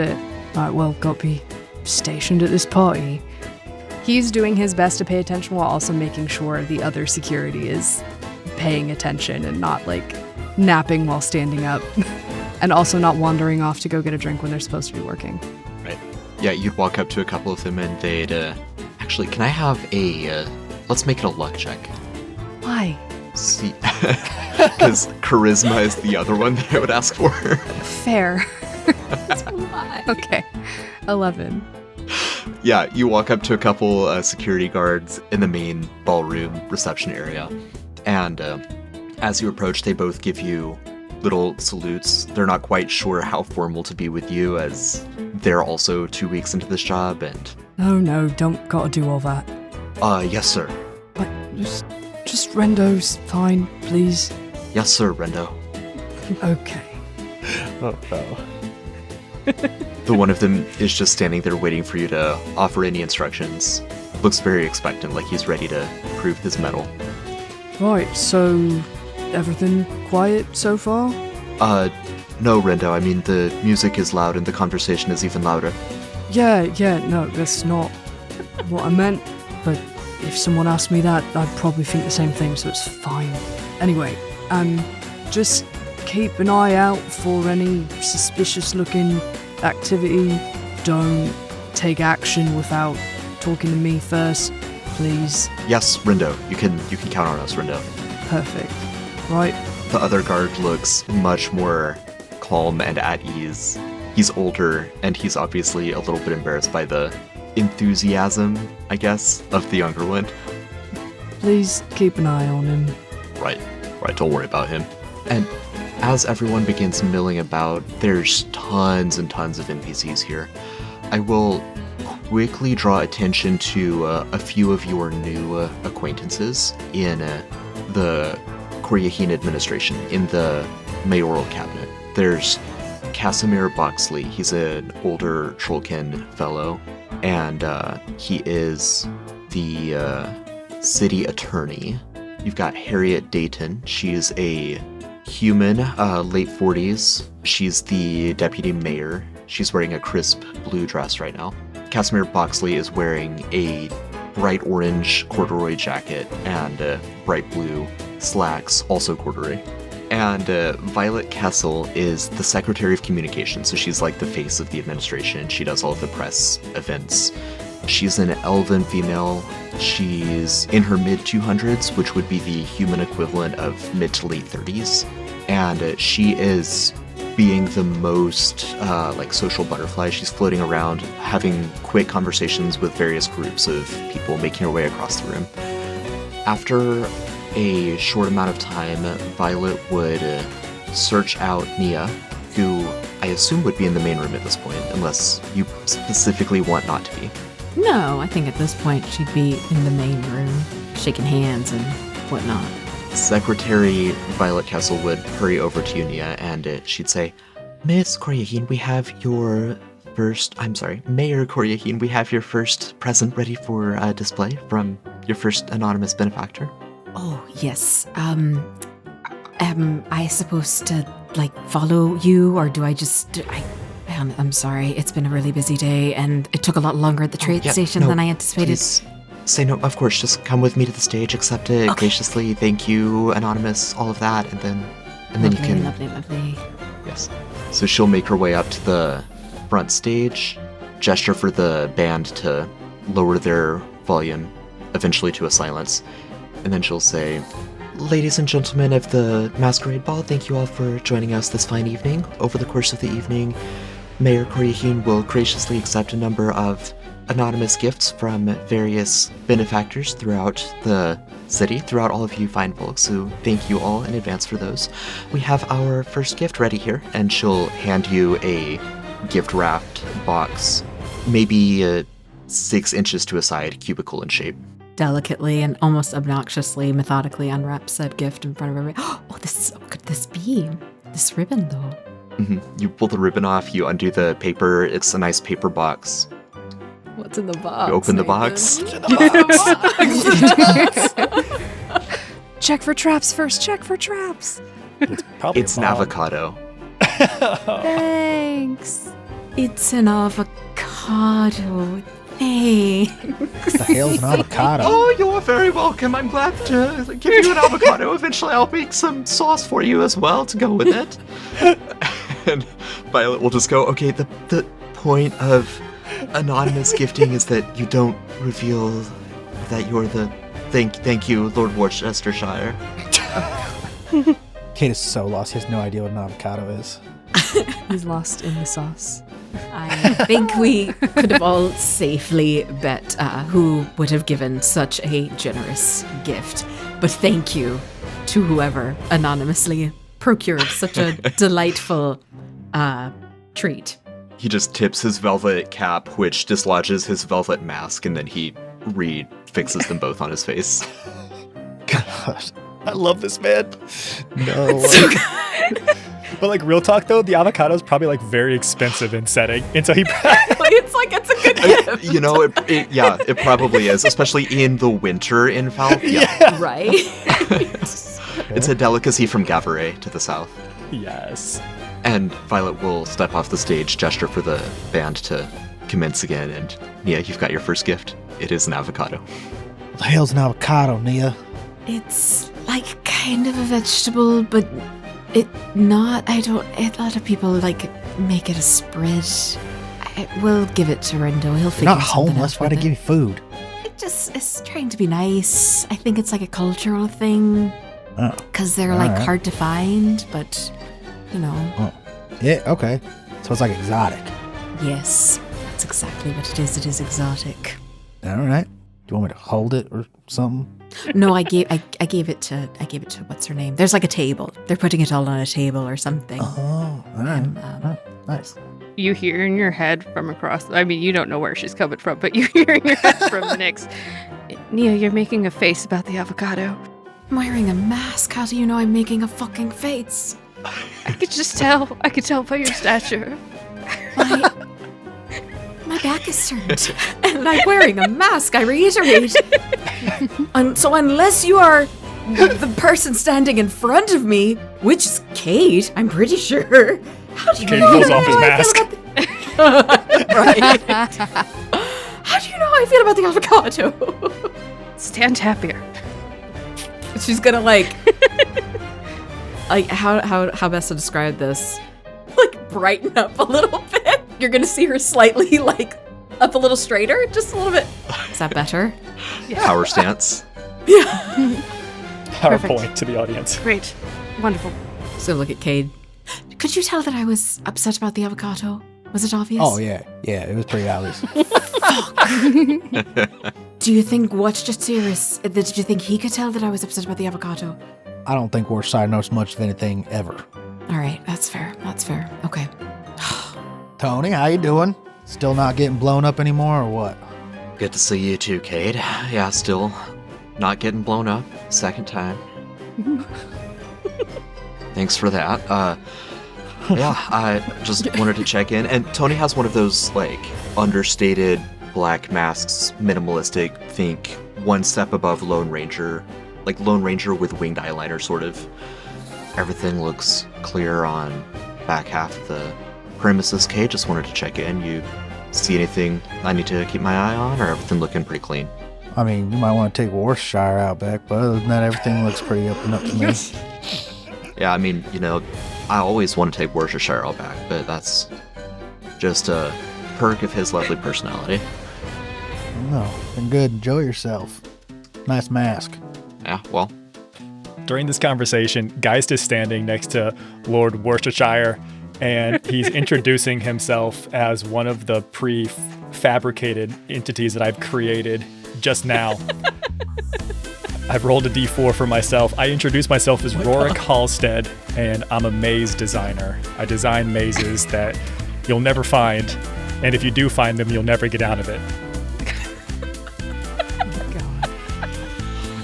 E: got to be stationed at this party. He's doing his best to pay attention while also making sure the other security is paying attention and not like napping while standing up. And also not wandering off to go get a drink when they're supposed to be working.
B: Right. Yeah, you'd walk up to a couple of them and they'd, actually, can I have let's make it a luck check.
E: Why?
B: See, because charisma is the other one that I would ask for.
E: Fair. Okay. 11.
B: Yeah, you walk up to a couple security guards in the main ballroom reception area. And as you approach, they both give you little salutes. They're not quite sure how formal to be with you, as they're also 2 weeks into this job, and...
E: Oh no, don't gotta do all that.
B: Yes, sir.
E: But just Rendo's fine, please.
B: Yes, sir, Rendo.
E: Okay.
F: Oh, no.
B: The one of them is just standing there waiting for you to offer any instructions. Looks very expectant, like he's ready to prove his mettle.
E: Right, so everything quiet so far?
B: No, Rendo. I mean, the music is loud and the conversation is even louder.
E: Yeah, no, that's not what I meant. But if someone asked me that, I'd probably think the same thing, so it's fine. Anyway, just keep an eye out for any suspicious-looking activity. Don't take action without talking to me first, please.
B: Yes, Rendo. You can count on us, Rendo.
E: Perfect. Right.
B: The other guard looks much more calm and at ease. He's older, and he's obviously a little bit embarrassed by the enthusiasm, I guess, of the younger one.
E: Please keep an eye on him.
B: Right, don't worry about him. And as everyone begins milling about, there's tons and tons of NPCs here. I will quickly draw attention to a few of your new acquaintances in the Corraidhín administration, in the mayoral cabinet. There's Casimir Boxley. He's an older Trollkin fellow, and he is the city attorney. You've got Harriet Dayton. She's a human, late 40s. She's the deputy mayor. She's wearing a crisp blue dress right now. Casimir Boxley is wearing a bright orange corduroy jacket and bright blue slacks, also corduroy. And Violet Kessel is the Secretary of Communications, so she's like the face of the administration. She does all of the press events. She's an elven female. She's in her mid-200s, which would be the human equivalent of mid to late 30s. And she is being the most like social butterfly. She's floating around, having quick conversations with various groups of people, making her way across the room. After a short amount of time, Violet would search out Nia, who I assume would be in the main room at this point, unless you specifically want not to be.
G: No, I think at this point she'd be in the main room, shaking hands and whatnot.
B: Secretary Violet Kessel would hurry over to you, Nia, and she'd say, Miss Corraidhín, we have your Mayor Corraidhín, we have your first present ready for display from your first anonymous benefactor.
G: Oh, yes. Am I supposed to, like, follow you, or do I just... I'm sorry, it's been a really busy day, and it took a lot longer at the train station than I anticipated.
B: Please say no, of course, just come with me to the stage, accept it graciously, thank you, anonymous, all of that, and then you can...
G: Lovely.
B: Yes. So she'll make her way up to the front stage, gesture for the band to lower their volume, eventually to a silence, and then she'll say, Ladies and gentlemen of the Masquerade Ball, thank you all for joining us this fine evening. Over the course of the evening, Mayor Corraidhín will graciously accept a number of anonymous gifts from various benefactors throughout the city, throughout all of you fine folks, so thank you all in advance for those. We have our first gift ready here, and she'll hand you a gift-wrapped box, maybe 6 inches to a side, cubicle in shape.
G: Delicately and almost obnoxiously, methodically unwraps said gift in front of everybody. Oh, what could this be? This ribbon, though.
B: Mm-hmm. You pull the ribbon off, you undo the paper, it's a nice paper box.
E: What's in the box?
B: You open the box.
E: Check for traps first. Check for traps.
B: It's an avocado.
E: Thanks.
G: It's an avocado. Thanks.
F: The hell's an avocado?
B: Oh, you're very welcome. I'm glad to give you an avocado. Eventually, I'll make some sauce for you as well to go with it. And Violet will just go, okay, the point of anonymous gifting is that you don't reveal that you're the... Thank you, Lord Worcestershire.
F: Kate is so lost. He has no idea what an avocado is.
E: He's lost in the sauce.
G: I think we could have all safely bet who would have given such a generous gift. But thank you to whoever anonymously procured such a delightful treat.
B: He just tips his velvet cap, which dislodges his velvet mask, and then he refixes them both on his face.
D: God, I love this man.
F: No.
D: But like real talk though, the avocado is probably like very expensive in setting, and so he.
G: It's a good gift.
B: You know, it probably is, especially in the winter in Falf.
D: Yeah.
G: Right.
B: It's a delicacy from Gavaret to the south.
D: Yes.
B: And Violet will step off the stage, gesture for the band to commence again, and Nia, you've got your first gift. It is an avocado.
F: What the hell's an avocado, Nia?
G: It's like kind of a vegetable, but a lot of people like make it a spread. We'll give it to Rendo. He'll
F: You're
G: figure
F: not
G: something
F: homeless.
G: out
F: Why
G: with
F: to give you food?
G: It's trying to be nice. I think it's like a cultural thing.
F: Oh.
G: Because they're
F: All
G: like
F: right.
G: hard to find, but you know.
F: Oh. Yeah, okay. So it's like exotic.
G: Yes, that's exactly what it is. It is exotic.
F: All right. Do you want me to hold it or something?
G: No, I gave it to what's her name? There's like a table. They're putting it all on a table or something.
F: Oh, all right. Oh, nice.
C: You hear in your head from across, I mean, you don't know where she's coming from, but you hear in your head from Nyx, Nia, you're making a face about the avocado.
G: I'm wearing a mask. How do you know I'm making a fucking face?
C: I could just tell. I could tell by your stature.
G: My back is turned, and I'm wearing a mask. I reiterate. So unless you are the person standing in front of me, which is Kate, I'm pretty sure. How do you
D: Kate
G: know
D: pulls
G: how
D: off his
G: I
D: mask.
G: feel about Right. How do you know I feel about the avocado.
C: Stand happier.
G: She's gonna like how best to describe this? Like brighten up a little bit. You're gonna see her slightly like up a little straighter, just a little bit. Is that better?
B: Power stance.
G: Yeah.
D: PowerPoint to the audience.
C: Great. Wonderful.
G: So look at Cade. Could you tell that I was upset about the avocado? Was it obvious?
F: Oh, yeah. Yeah, it was pretty obvious.
G: Do you think what's just serious? Did you think he could tell that I was upset about the avocado?
F: I don't think Worcestershire knows much of anything ever.
G: All right, that's fair. That's fair. Okay.
F: Tony, how you doing? Still not getting blown up anymore or what?
B: Good to see you too, Cade. Yeah, still not getting blown up. Second time. Thanks for that. Yeah, I just wanted to check in. And Tony has one of those, like, understated black masks, minimalistic, think one step above Lone Ranger. Like Lone Ranger with winged eyeliner, sort of. Everything looks clear on back half of the premises. Cade, just wanted to check in. You see anything I need to keep my eye on, or everything looking pretty clean?
F: I mean, you might want to take Worcestershire out back, but other than that, everything looks pretty up and up to me.
B: Yeah, I mean, you know, I always want to take Worcestershire out back, but that's just a perk of his lovely personality.
F: No, been good. Enjoy yourself. Nice mask.
B: Yeah, well,
D: During this conversation, Geist is standing next to Lord Worcestershire, and he's introducing himself as one of the prefabricated entities that I've created just now. I've rolled a d4 for myself. I introduce myself as Rorik Halstead, and I'm a maze designer. I design mazes that you'll never find, and if you do find them, you'll never get out of it.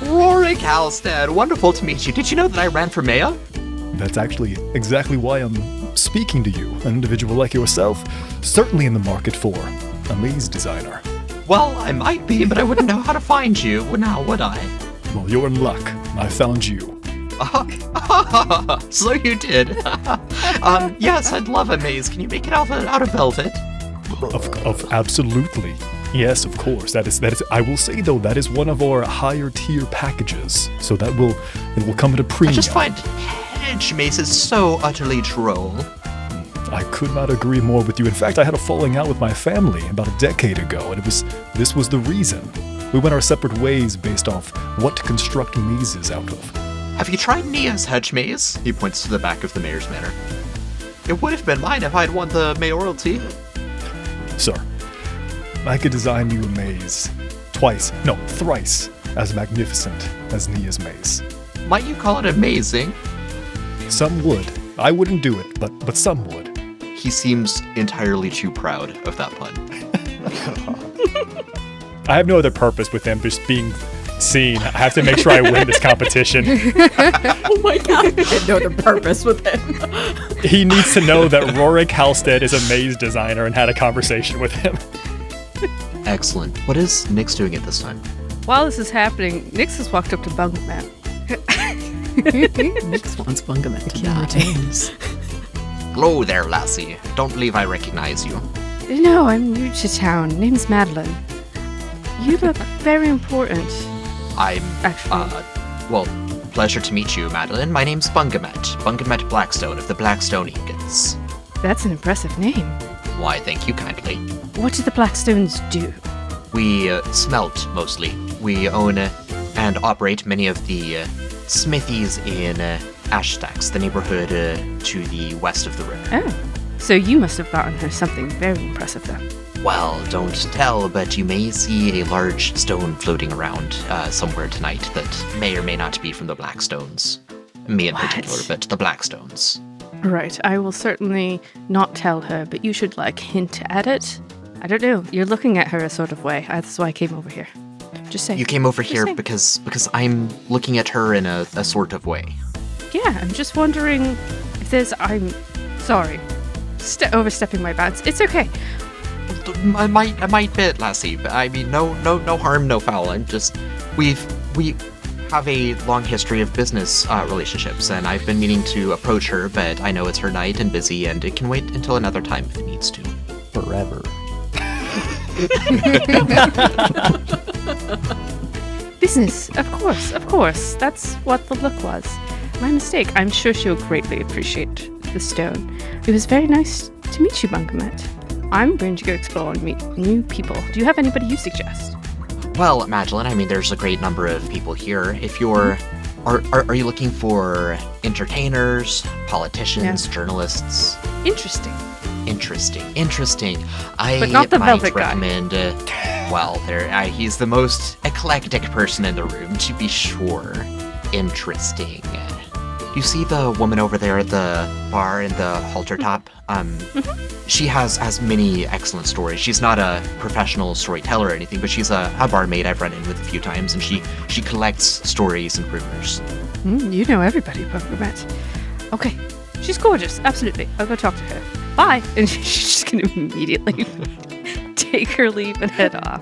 B: Rorik Halstead, wonderful to meet you. Did you know that I ran for mayor?
A: That's actually exactly why I'm speaking to you, an individual like yourself, certainly in the market for a maze designer.
B: Well, I might be, but I wouldn't know how to find you now, would I?
A: Well, you're in luck. I found you.
B: So you did. Yes, I'd love a maze. Can you make it out of velvet?
A: Of absolutely. Yes, of course. That is. I will say though, that is one of our higher tier packages. So it will come at a
B: I
A: premium.
B: just find hedge mazes so utterly droll.
A: I could not agree more with you. In fact, I had a falling out with my family about a decade ago, and this was the reason. We went our separate ways based off what to construct mazes out of.
B: Have you tried Nia's hedge maze? He points to the back of the mayor's manor. It would have been mine if I'd won the mayoralty.
A: Sir, I could design you a maze thrice as magnificent as Nia's maze.
B: Might you call it amazing?
A: Some would. I wouldn't do it, but some would.
B: He seems entirely too proud of that pun.
D: I have no other purpose with him just being seen. I have to make sure I win this competition.
G: Oh my god. I had no other purpose with him.
D: He needs to know that Rorik Halstead is a maze designer and had a conversation with him.
B: Excellent. What is Nyx doing at this time?
C: While this is happening, Nyx has walked up to Bungaman.
G: Nyx wants Bungaman to die.
B: Hello there, lassie. Don't believe I recognize you.
C: No, I'm new to town. Name's Madeline. You look very important.
B: I'm,
C: Actually.
B: well, pleasure to meet you, Madeline. My name's Bungamet Blackstone of the Blackstone Ingots.
C: That's an impressive name.
B: Why, thank you kindly.
C: What do the Blackstones do?
B: We smelt, mostly. We own and operate many of the smithies in Ashstacks, the neighborhood to the west of the river.
C: Oh, so you must have gotten her something very impressive then.
B: Well, don't tell, but you may see a large stone floating around somewhere tonight that may or may not be from the Blackstones. Me in particular, but the Blackstones.
C: Right, I will certainly not tell her, but you should, hint at it. I don't know, you're looking at her a sort of way. That's why I came over here. Just saying.
B: You came over
C: Just
B: here
C: saying.
B: because I'm looking at her in a sort of way.
C: Yeah, I'm just wondering if there's... I'm sorry. Overstepping my bounds. It's okay.
B: I might bit, lassie, but I mean, no harm, no foul. I'm just... We have a long history of business relationships, and I've been meaning to approach her, but I know it's her night and busy, and it can wait until another time if it needs to.
F: Forever.
C: Business, of course. That's what the look was. My mistake. I'm sure she'll greatly appreciate the stone. It was very nice to meet you, Bungamet. I'm going to go explore and meet new people. Do you have anybody you suggest?
B: Well, Magdalene, I mean, there's a great number of people here. If you're... Are you looking for entertainers, politicians, journalists?
C: Interesting.
B: But
C: not the
B: might
C: velvet guy.
B: recommend, he's the most eclectic person in the room, to be sure. Interesting. You see the woman over there at the bar in the halter top? She has many excellent stories. She's not a professional storyteller or anything, but she's a barmaid I've run in with a few times, and she collects stories and rumors.
C: You know everybody, Bungamet. Okay, she's gorgeous, absolutely. I'll go talk to her. Bye. And she's just going to immediately take her leave and head off.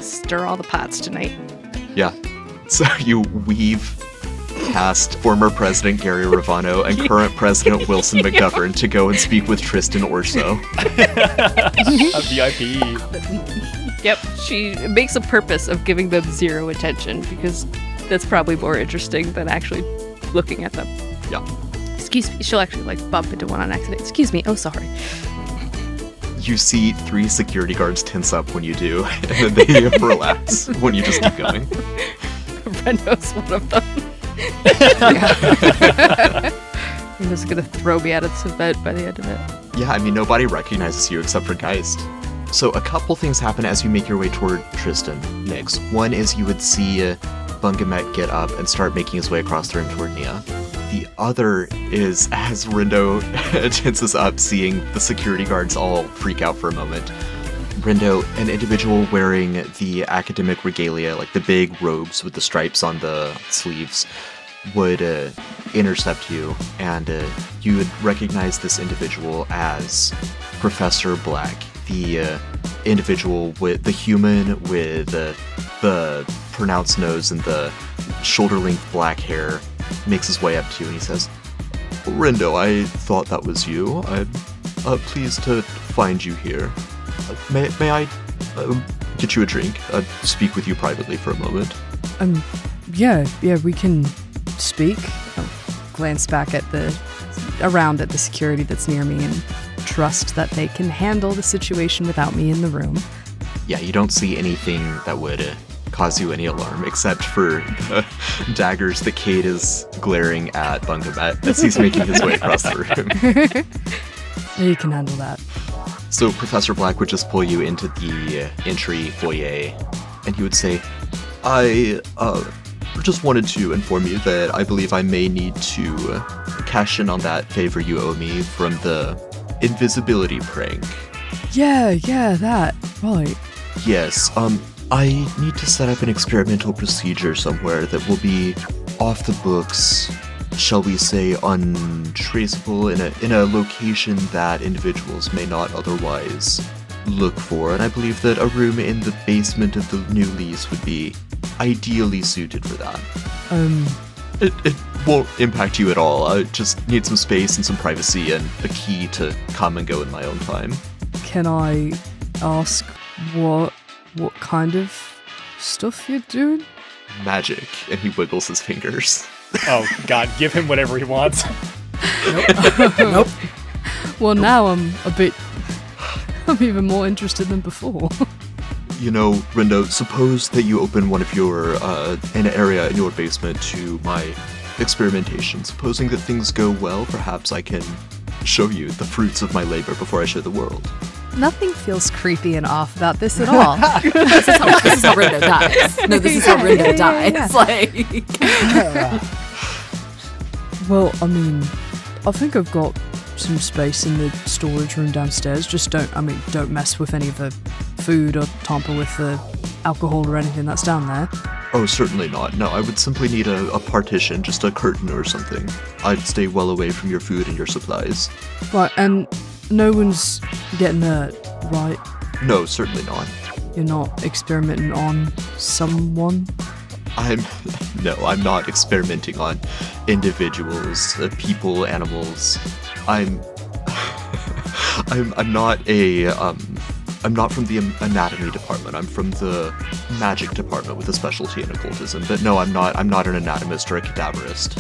C: Stir all the pots tonight.
B: Yeah. So you weave past former President Gary Ravano and current President Wilson McGovern to go and speak with Tristan Orso.
D: A VIP.
C: Yep, she makes a purpose of giving them zero attention because that's probably more interesting than actually looking at them.
B: Yeah.
C: Excuse me, she'll actually bump into one on accident. Excuse me, oh sorry.
B: You see 3 security guards tense up when you do, and then they relax when you just keep going.
C: Rendo's one of them. Rendo's gonna throw me out of this event by the end of it.
B: Yeah, I mean, nobody recognizes you except for Geist. So a couple things happen as you make your way toward Tristan, Nix. One is you would see Bungamet get up and start making his way across the room toward Nia. The other is as Rindo tenses up, seeing the security guards all freak out for a moment. Rindo, an individual wearing the academic regalia, like the big robes with the stripes on the sleeves, would intercept you, and you would recognize this individual as Professor Black, the individual with the human with the pronounced nose and the shoulder-length black hair. Makes his way up to you and he says, Rindo, I thought that was you. I'm pleased to find you here. May I get you a drink? Speak with you privately for a moment.
E: Yeah, we can speak. I'll glance back around at the security that's near me and trust that they can handle the situation without me in the room.
B: Yeah, you don't see anything that would cause you any alarm, except for the daggers that Cade is glaring at Bungamet as he's making his way across the room.
E: You can handle that.
B: So Professor Black would just pull you into the entry foyer, and he would say, I just wanted to inform you that I believe I may need to cash in on that favor you owe me from the invisibility prank.
E: Yeah, that. Right.
B: Yes, I need to set up an experimental procedure somewhere that will be off the books, shall we say, untraceable in a location that individuals may not otherwise look for, and I believe that a room in the basement of the new lease would be ideally suited for that. It won't impact you at all. I just need some space and some privacy and a key to come and go in my own time.
E: Can I ask what kind of stuff you're doing?
B: Magic, and he wiggles his fingers.
D: Oh, God, give him whatever he wants.
E: Nope. Well, now I'm even more interested than before.
B: You know, Rindo, suppose that you open one of your, an area in your basement to my experimentation. Supposing that things go well, perhaps I can show you the fruits of my labor before I show the world.
E: Nothing feels creepy and off about this at all.
G: This is how Rindo dies. No, this is how Rindo dies.
E: Yeah. Well, I mean, I think I've got some space in the storage room downstairs. Just don't mess with any of the food or tamper with the alcohol or anything that's down there.
B: Oh, certainly not. No, I would simply need a partition, just a curtain or something. I'd stay well away from your food and your supplies.
E: Right, and no one's getting hurt, right?
B: No, certainly not.
E: You're not experimenting on someone?
B: I'm not experimenting on individuals, people, animals. I'm not a I'm not from the anatomy department. I'm from the magic department with a specialty in occultism. But no, I'm not an anatomist or a cadaverist.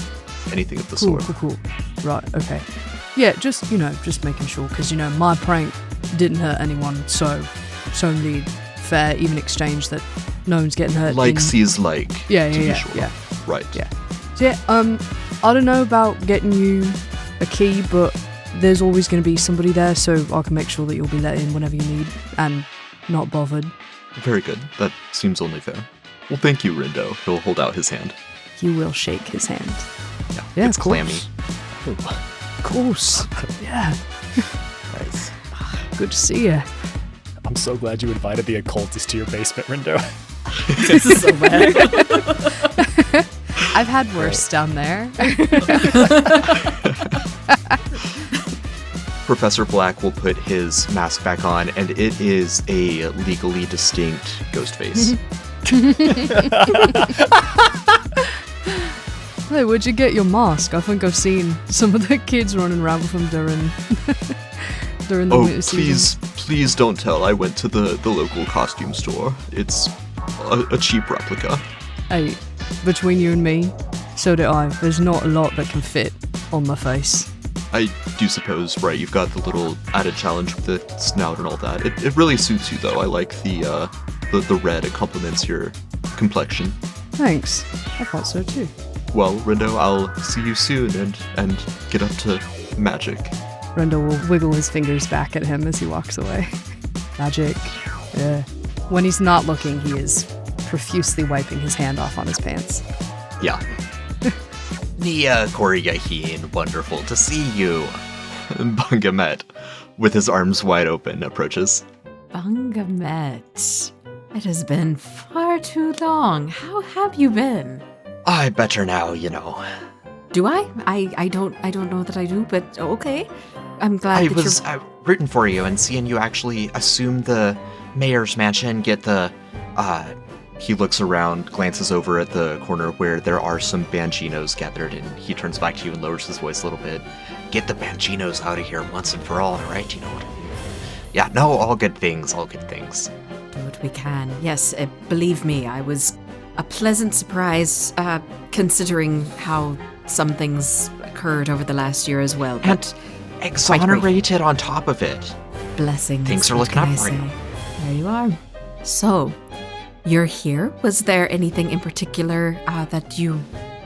B: Anything of the sort.
E: Cool. Right, okay. Yeah, just making sure, because, my prank didn't hurt anyone, so it's only fair, even exchange, that no one's getting hurt.
B: Like sees like.
E: Yeah.
B: Right.
E: Yeah. So yeah, I don't know about getting you a key, but there's always going to be somebody there, so I can make sure that you'll be let in whenever you need, and not bothered.
B: Very good. That seems only fair. Well, thank you, Rindo. He'll hold out his hand.
E: You will shake his hand.
B: Yeah, it's
E: of
B: clammy.
E: Of course. Yeah.
D: Nice.
E: Good to see you.
A: I'm so glad you invited the occultist to your basement, Rindo.
G: This is so bad.
E: I've had worse down there.
B: Professor Black will put his mask back on, and it is a legally distinct ghost face.
E: Hey, where'd you get your mask? I think I've seen some of the kids running around with them during the winter season.
B: Please don't tell. I went to the local costume store. It's a cheap replica.
E: Hey, between you and me, so did I. There's not a lot that can fit on my face.
B: I do suppose, right, you've got the little added challenge with the snout and all that. It really suits you, though. I like the red. It complements your complexion.
E: Thanks. I thought so, too.
B: Well, Rindo, I'll see you soon and get up to magic.
E: Rindo will wiggle his fingers back at him as he walks away. Magic. Yeah. When he's not looking, he is profusely wiping his hand off on his pants.
B: Yeah. The Corraidhín, wonderful to see you. Bungamet, with his arms wide open, approaches.
G: Bungamet, it has been far too long. How have you been?
B: I better now,
G: Do I? I don't know that I do, but okay. I'm glad
B: I was rooting for you and seeing you actually assume the mayor's mansion, get the, he looks around, glances over at the corner where there are some Banginos gathered, and he turns back to you and lowers his voice a little bit. Get the Banginos out of here once and for all, right? You know what I mean? Yeah, no, all good things. Do
G: what we can. Yes, believe me, I was a pleasant surprise, considering how some things occurred over the last year as well. But
B: exonerated on top of it.
G: Blessings.
B: Things are looking up for you.
G: There you are. So, you're here. Was there anything in particular that you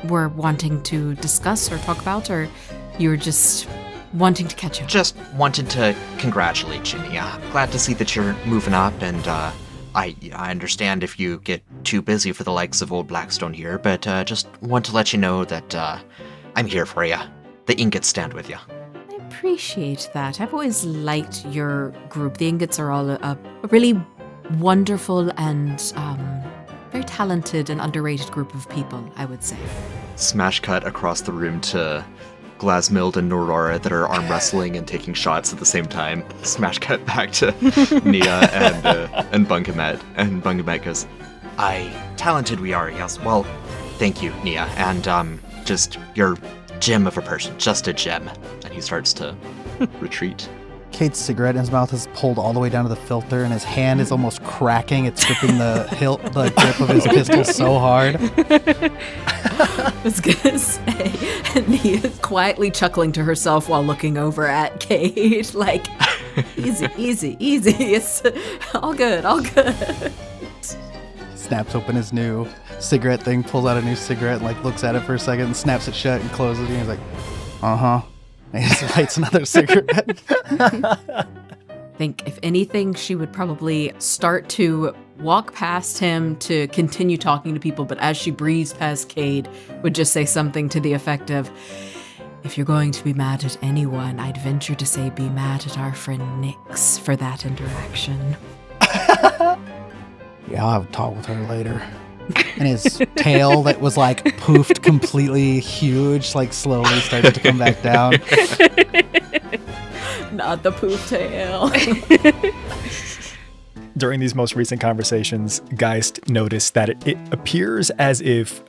G: were wanting to discuss or talk about, or you were just wanting to catch up?
B: Just wanted to congratulate you, Nia. Glad to see that you're moving up, and I understand if you get too busy for the likes of old Blackstone here, but just want to let you know that I'm here for you. The Ingots stand with you.
G: I appreciate that. I've always liked your group. The Ingots are all a really wonderful and very talented and underrated group of people, I would say.
B: Smash cut across the room to Glasmild and Norora that are arm wrestling and taking shots at the same time. Smash cut back to Nia and Bungamet. And Bungamet goes, talented we are, yes. Well, thank you, Nia. And just, you're gem of a person. Just a gem. And he starts to retreat.
F: Kate's cigarette in his mouth is pulled all the way down to the filter, and his hand is almost cracking. It's gripping the grip of his pistol so hard.
G: I was gonna say, and he is quietly chuckling to herself while looking over at Kate, like, easy. It's all good.
F: Snaps open his new cigarette thing, pulls out a new cigarette, and looks at it for a second, and snaps it shut and closes it. And he's like, uh-huh. And he just lights another cigarette.
G: I think, if anything, she would probably start to walk past him to continue talking to people, but as she breezes past Cade, would just say something to the effect of, if you're going to be mad at anyone, I'd venture to say be mad at our friend Nyx for that interaction.
F: Yeah, I'll have a talk with her later. And his tail that was poofed completely huge, slowly started to come back down.
G: Not the poof tail.
A: During these most recent conversations, Geist noticed that it appears as if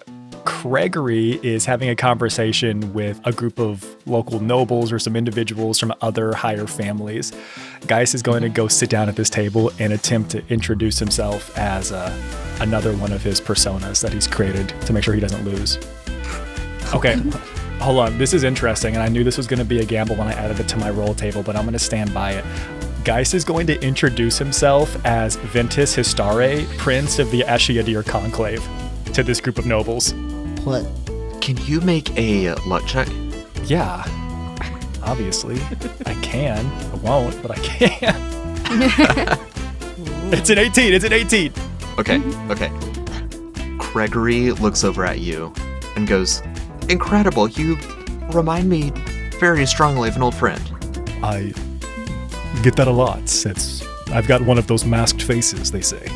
A: Gregory is having a conversation with a group of
D: local nobles or some individuals from other higher families. Geist is going to go sit down at this table and attempt to introduce himself as another one of his personas that he's created to make sure he doesn't lose. Okay, hold on. This is interesting, and I knew this was going to be a gamble when I added it to my roll table, but I'm going to stand by it. Geist is going to introduce himself as Ventus Histare, Prince of the Ashiadir Conclave, to this group of nobles.
F: What?
B: Can you make a luck check?
D: Yeah, obviously. I can. I won't, but I can. It's an 18. It's an 18.
B: Okay. Gregory looks over at you and goes, "Incredible. You remind me very strongly of an old friend."
A: I get that a lot. I've got one of those masked faces, they say.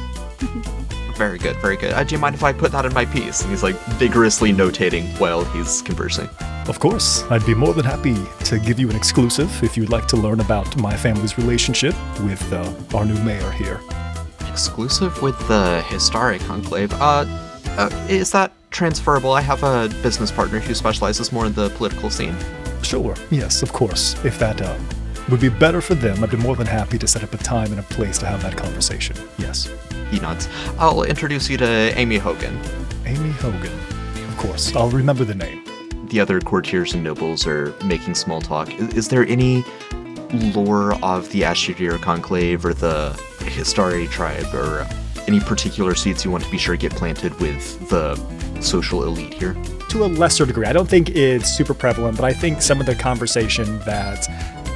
B: Very good, very good. Do you mind if I put that in my piece? And he's like vigorously notating while he's conversing.
A: Of course, I'd be more than happy to give you an exclusive if you'd like to learn about my family's relationship with our new mayor here.
B: Exclusive with the Histare Conclave. Is that transferable? I have a business partner who specializes more in the political scene.
A: Sure, yes, of course. If that would be better for them, I'd be more than happy to set up a time and a place to have that conversation. Yes.
B: He nods. I'll introduce you to Amy Hogan.
A: Amy Hogan. Of course, I'll remember the name.
B: The other courtiers and nobles are making small talk. Is there any lore of the Ashiadir Conclave or the Histare tribe or any particular seeds you want to be sure get planted with the social elite here?
D: To a lesser degree. I don't think it's super prevalent, but I think some of the conversation that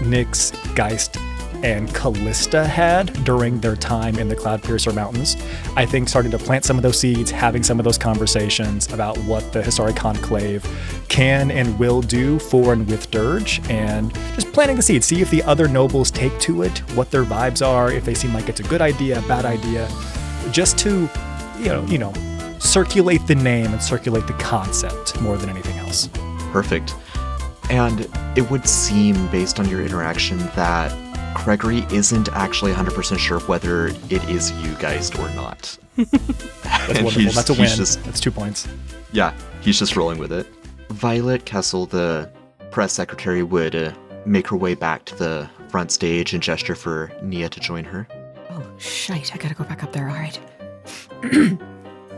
D: Nyx, Geist, and Callista had during their time in the Cloudpiercer Mountains, I think starting to plant some of those seeds, having some of those conversations about what the Historic Conclave can and will do for and with Dirge, and just planting the seeds, see if the other nobles take to it, what their vibes are, if they seem like it's a good idea, a bad idea, just to, you know, circulate the name and circulate the concept more than anything else.
B: Perfect. And it would seem, based on your interaction, that Gregory isn't actually 100% sure whether it is you guys or not.
D: That's wonderful. That's a win. That's 2 points.
B: Yeah, he's just rolling with it. Violet Kessel, the press secretary, would make her way back to the front stage and gesture for Nia to join her.
G: Oh, shite. I gotta go back up there. All right.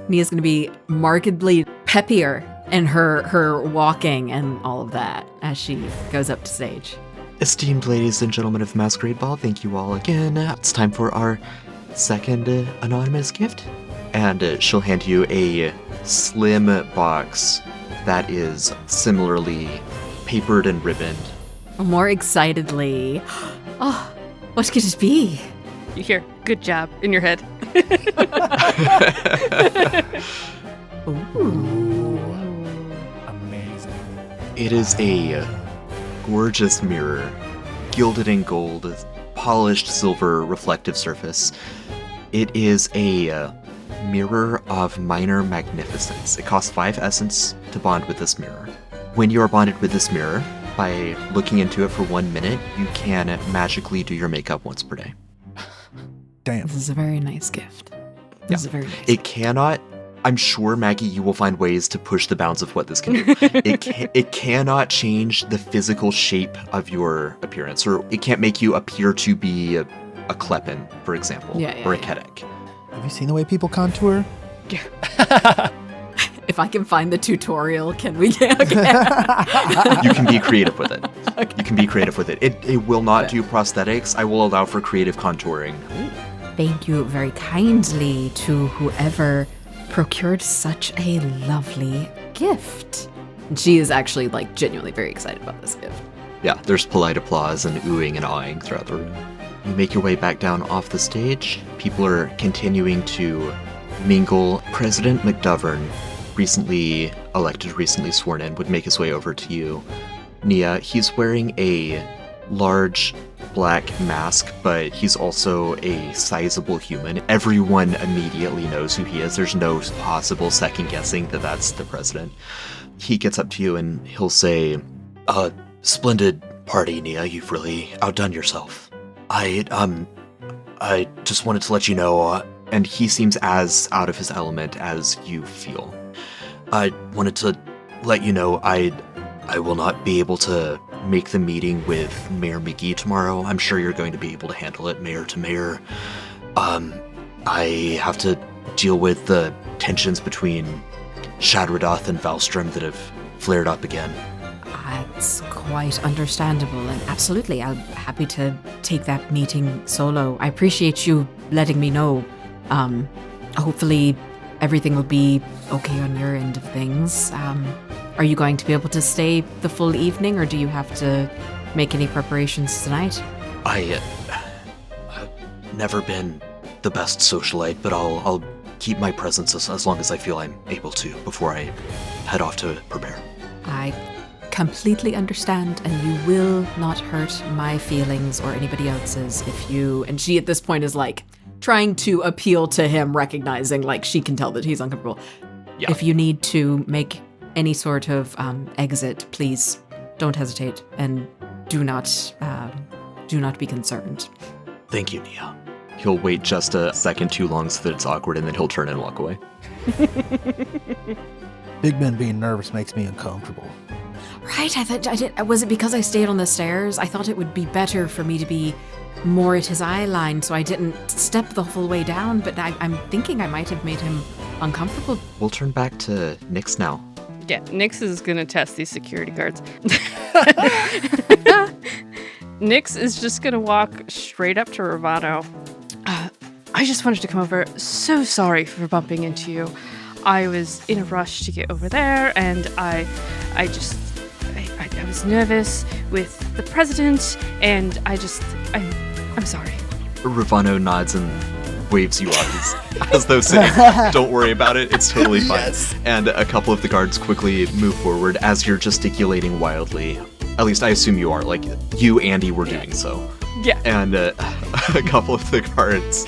G: Nia's gonna be markedly peppier in her walking and all of that as she goes up to stage.
B: Esteemed ladies and gentlemen of the Masquerade Ball, thank you all again. It's time for our second anonymous gift. And she'll hand you a slim box that is similarly papered and ribboned.
G: More excitedly, oh, what could it be?
C: You hear, good job, in your head.
G: Ooh.
D: Amazing.
B: It is a gorgeous mirror, gilded in gold, polished silver reflective surface. It is a mirror of minor magnificence. It costs 5 essence to bond with this mirror. When you are bonded with this mirror, by looking into it for 1 minute, you can magically do your makeup once per day.
F: Damn.
G: This is a very nice gift. This is a very nice
B: It cannot, I'm sure, Maggie, you will find ways to push the bounds of what this can do. It cannot change the physical shape of your appearance, or it can't make you appear to be a Kleppen, for example, or a Kedek.
F: Have you seen the way people contour?
G: If I can find the tutorial, can we get
B: You can be creative with it. Okay. You can be creative with it. It will not do prosthetics. I will allow for creative contouring.
G: Thank you very kindly to whoever procured such a lovely gift. She is actually, like, genuinely very excited about this gift.
B: Yeah, there's polite applause and oohing and awing throughout the room. You make your way back down off the stage. People are continuing to mingle. President McDovern, recently elected, recently sworn in, would make his way over to you. Nia, he's wearing a large black mask, but he's also a sizable human. Everyone immediately knows who he is. There's no possible second guessing that that's the president. He gets up to you and he'll say, splendid party, Nia. You've really outdone yourself. I just wanted to let you know, and he seems as out of his element as you feel. I wanted to let you know I will not be able to make the meeting with Mayor McGee tomorrow. I'm sure you're going to be able to handle it, mayor to mayor. I have to deal with the tensions between Shadradoth and Valstrom that have flared up again.
G: It's quite understandable, and absolutely, I'm happy to take that meeting solo. I appreciate you letting me know. Hopefully everything will be okay on your end of things. Are you going to be able to stay the full evening, or do you have to make any preparations tonight?
B: I've never been the best socialite, but I'll keep my presence as long as I feel I'm able to before I head off to prepare.
G: I completely understand, and you will not hurt my feelings or anybody else's if you... And she at this point is like trying to appeal to him, recognizing like she can tell that he's uncomfortable.
B: Yeah.
G: If you need to make any sort of exit, please don't hesitate and do not be concerned.
B: Thank you, Nia. He'll wait just a second too long so that it's awkward, and then he'll turn and walk away.
F: Big Ben being nervous makes me uncomfortable.
G: Right, was it because I stayed on the stairs? I thought it would be better for me to be more at his eye line, so I didn't step the full way down, but I'm thinking I might have made him uncomfortable.
B: We'll turn back to Nyx now.
C: Yeah, Nyx is gonna test these security guards. Nyx is just gonna walk straight up to Ravano. I just wanted to come over. So sorry for bumping into you. I was in a rush to get over there, and I was nervous with the president, and I'm sorry.
B: Ravano nods and waves you off as though saying, don't worry about it, it's totally fine. Yes. And a couple of the guards quickly move forward as you're gesticulating wildly. At least I assume you are, like you, Andy, were doing so.
C: Yeah.
B: And a couple of the guards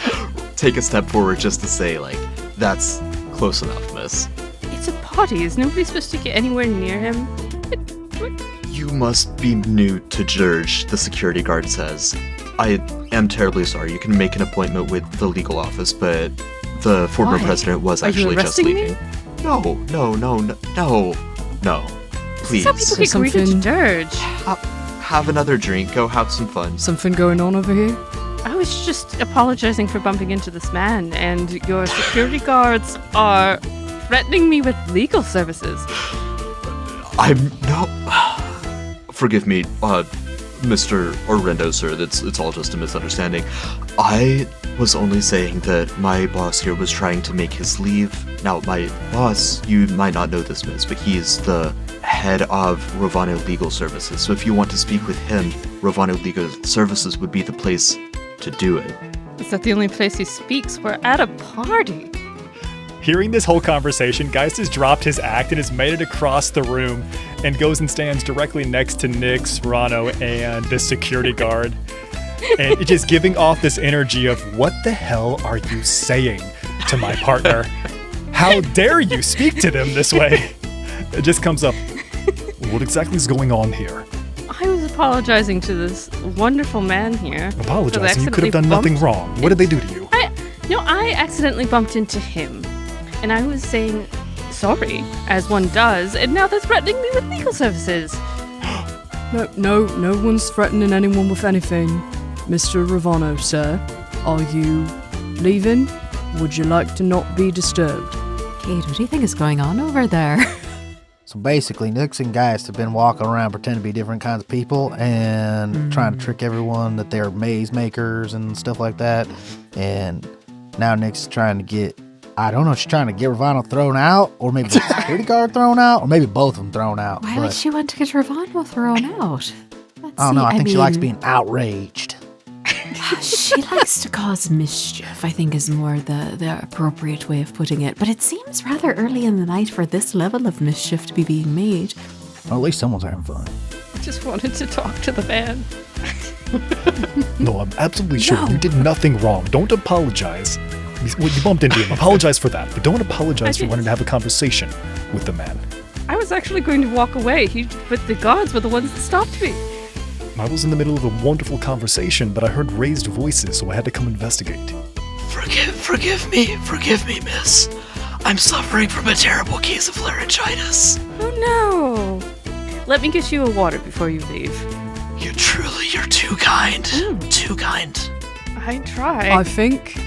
B: take a step forward just to say, like, that's close enough, miss.
C: It's a party. Is nobody supposed to get anywhere near him?
B: You must be new to Dirge, the security guard says. I am terribly sorry. You can make an appointment with the legal office, but the former president was actually just leaving.
C: Me?
B: No. Please.
C: This is how people get greeted to Dirge.
B: Have another drink. Go have some fun.
E: Something going on over here?
C: I was just apologizing for bumping into this man, and your security guards are threatening me with legal services.
B: Forgive me, Mr. Orrendo, sir. It's all just a misunderstanding. I was only saying that my boss here was trying to make his leave. Now, my boss, you might not know this, miss, but he's the head of Ravano Legal Services. So if you want to speak with him, Ravano Legal Services would be the place to do it.
C: Is that the only place he speaks? We're at a party.
D: Hearing this whole conversation, Geist has dropped his act and has made it across the room and goes and stands directly next to Nyx, Rano, and the security guard. And just giving off this energy of, what the hell are you saying to my partner? How dare you speak to them this way? It just comes up, what exactly is going on here?
C: I was apologizing to this wonderful man here.
D: Apologizing? You could have done nothing wrong. What did they do to you?
C: I accidentally bumped into him. And I was saying sorry, as one does, and now they're threatening me with legal services.
E: No one's threatening anyone with anything. Mr. Ravano, sir, are you leaving? Would you like to not be disturbed?
G: Kate, what do you think is going on over there?
F: So basically, Nyx and Geist have been walking around pretending to be different kinds of people and trying to trick everyone that they're maze makers and stuff like that. And now Nyx is trying to get, I don't know if she's trying to get Ravano thrown out, or maybe the security guard thrown out, or maybe both of them thrown out.
G: Why would she want to get Ravano thrown out?
F: I don't know. I think she likes being outraged.
G: She likes to cause mischief, I think is more the appropriate way of putting it. But it seems rather early in the night for this level of mischief to be being made.
F: Well, at least someone's having fun.
C: I just wanted to talk to the man.
D: No, I'm absolutely sure you did nothing wrong. Don't apologize. Well, you bumped into him. Apologize for that. But don't apologize for wanting to have a conversation with the man.
C: I was actually going to walk away, but the guards were the ones that stopped me.
D: I was in the middle of a wonderful conversation, but I heard raised voices, so I had to come investigate.
B: Forgive me, miss. I'm suffering from a terrible case of laryngitis.
C: Oh no. let me get you a water before you leave.
B: You're too kind. Too kind.
C: I try.
E: I think,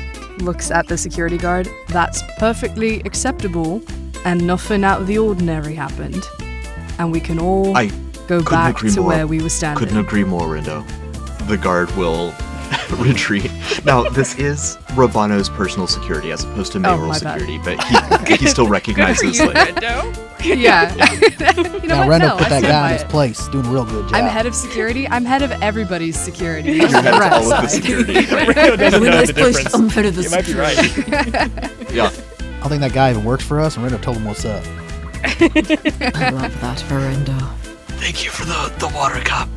E: looks at the security guard, that's perfectly acceptable and nothing out of the ordinary happened. And we can all
B: I
E: go
B: couldn't
E: back
B: agree
E: to
B: more.
E: where we were standing.
B: Couldn't agree more, Rindo. The guard will retreat. Now, this is Rabano's personal security as opposed to mayoral
E: my bad.
B: security, but he still recognizes
C: Good for you,
B: like,
C: Rendo.
E: Yeah. You know
F: Now,
E: what?
F: Rendo
E: No,
F: put
E: I
F: that
E: stand
F: guy
E: by
F: in his
E: it.
F: place, doing a real good job.
E: I'm head of security. I'm head of everybody's security.
B: You're head of
E: Right
B: all of the
E: side.
B: security.
D: Rendo doesn't know the difference.
G: I'm head of the
D: You might be right.
B: Yeah.
F: I think that guy even worked for us, and Rendo told him what's up.
G: I love that, Verindo.
B: Thank you for the water cup.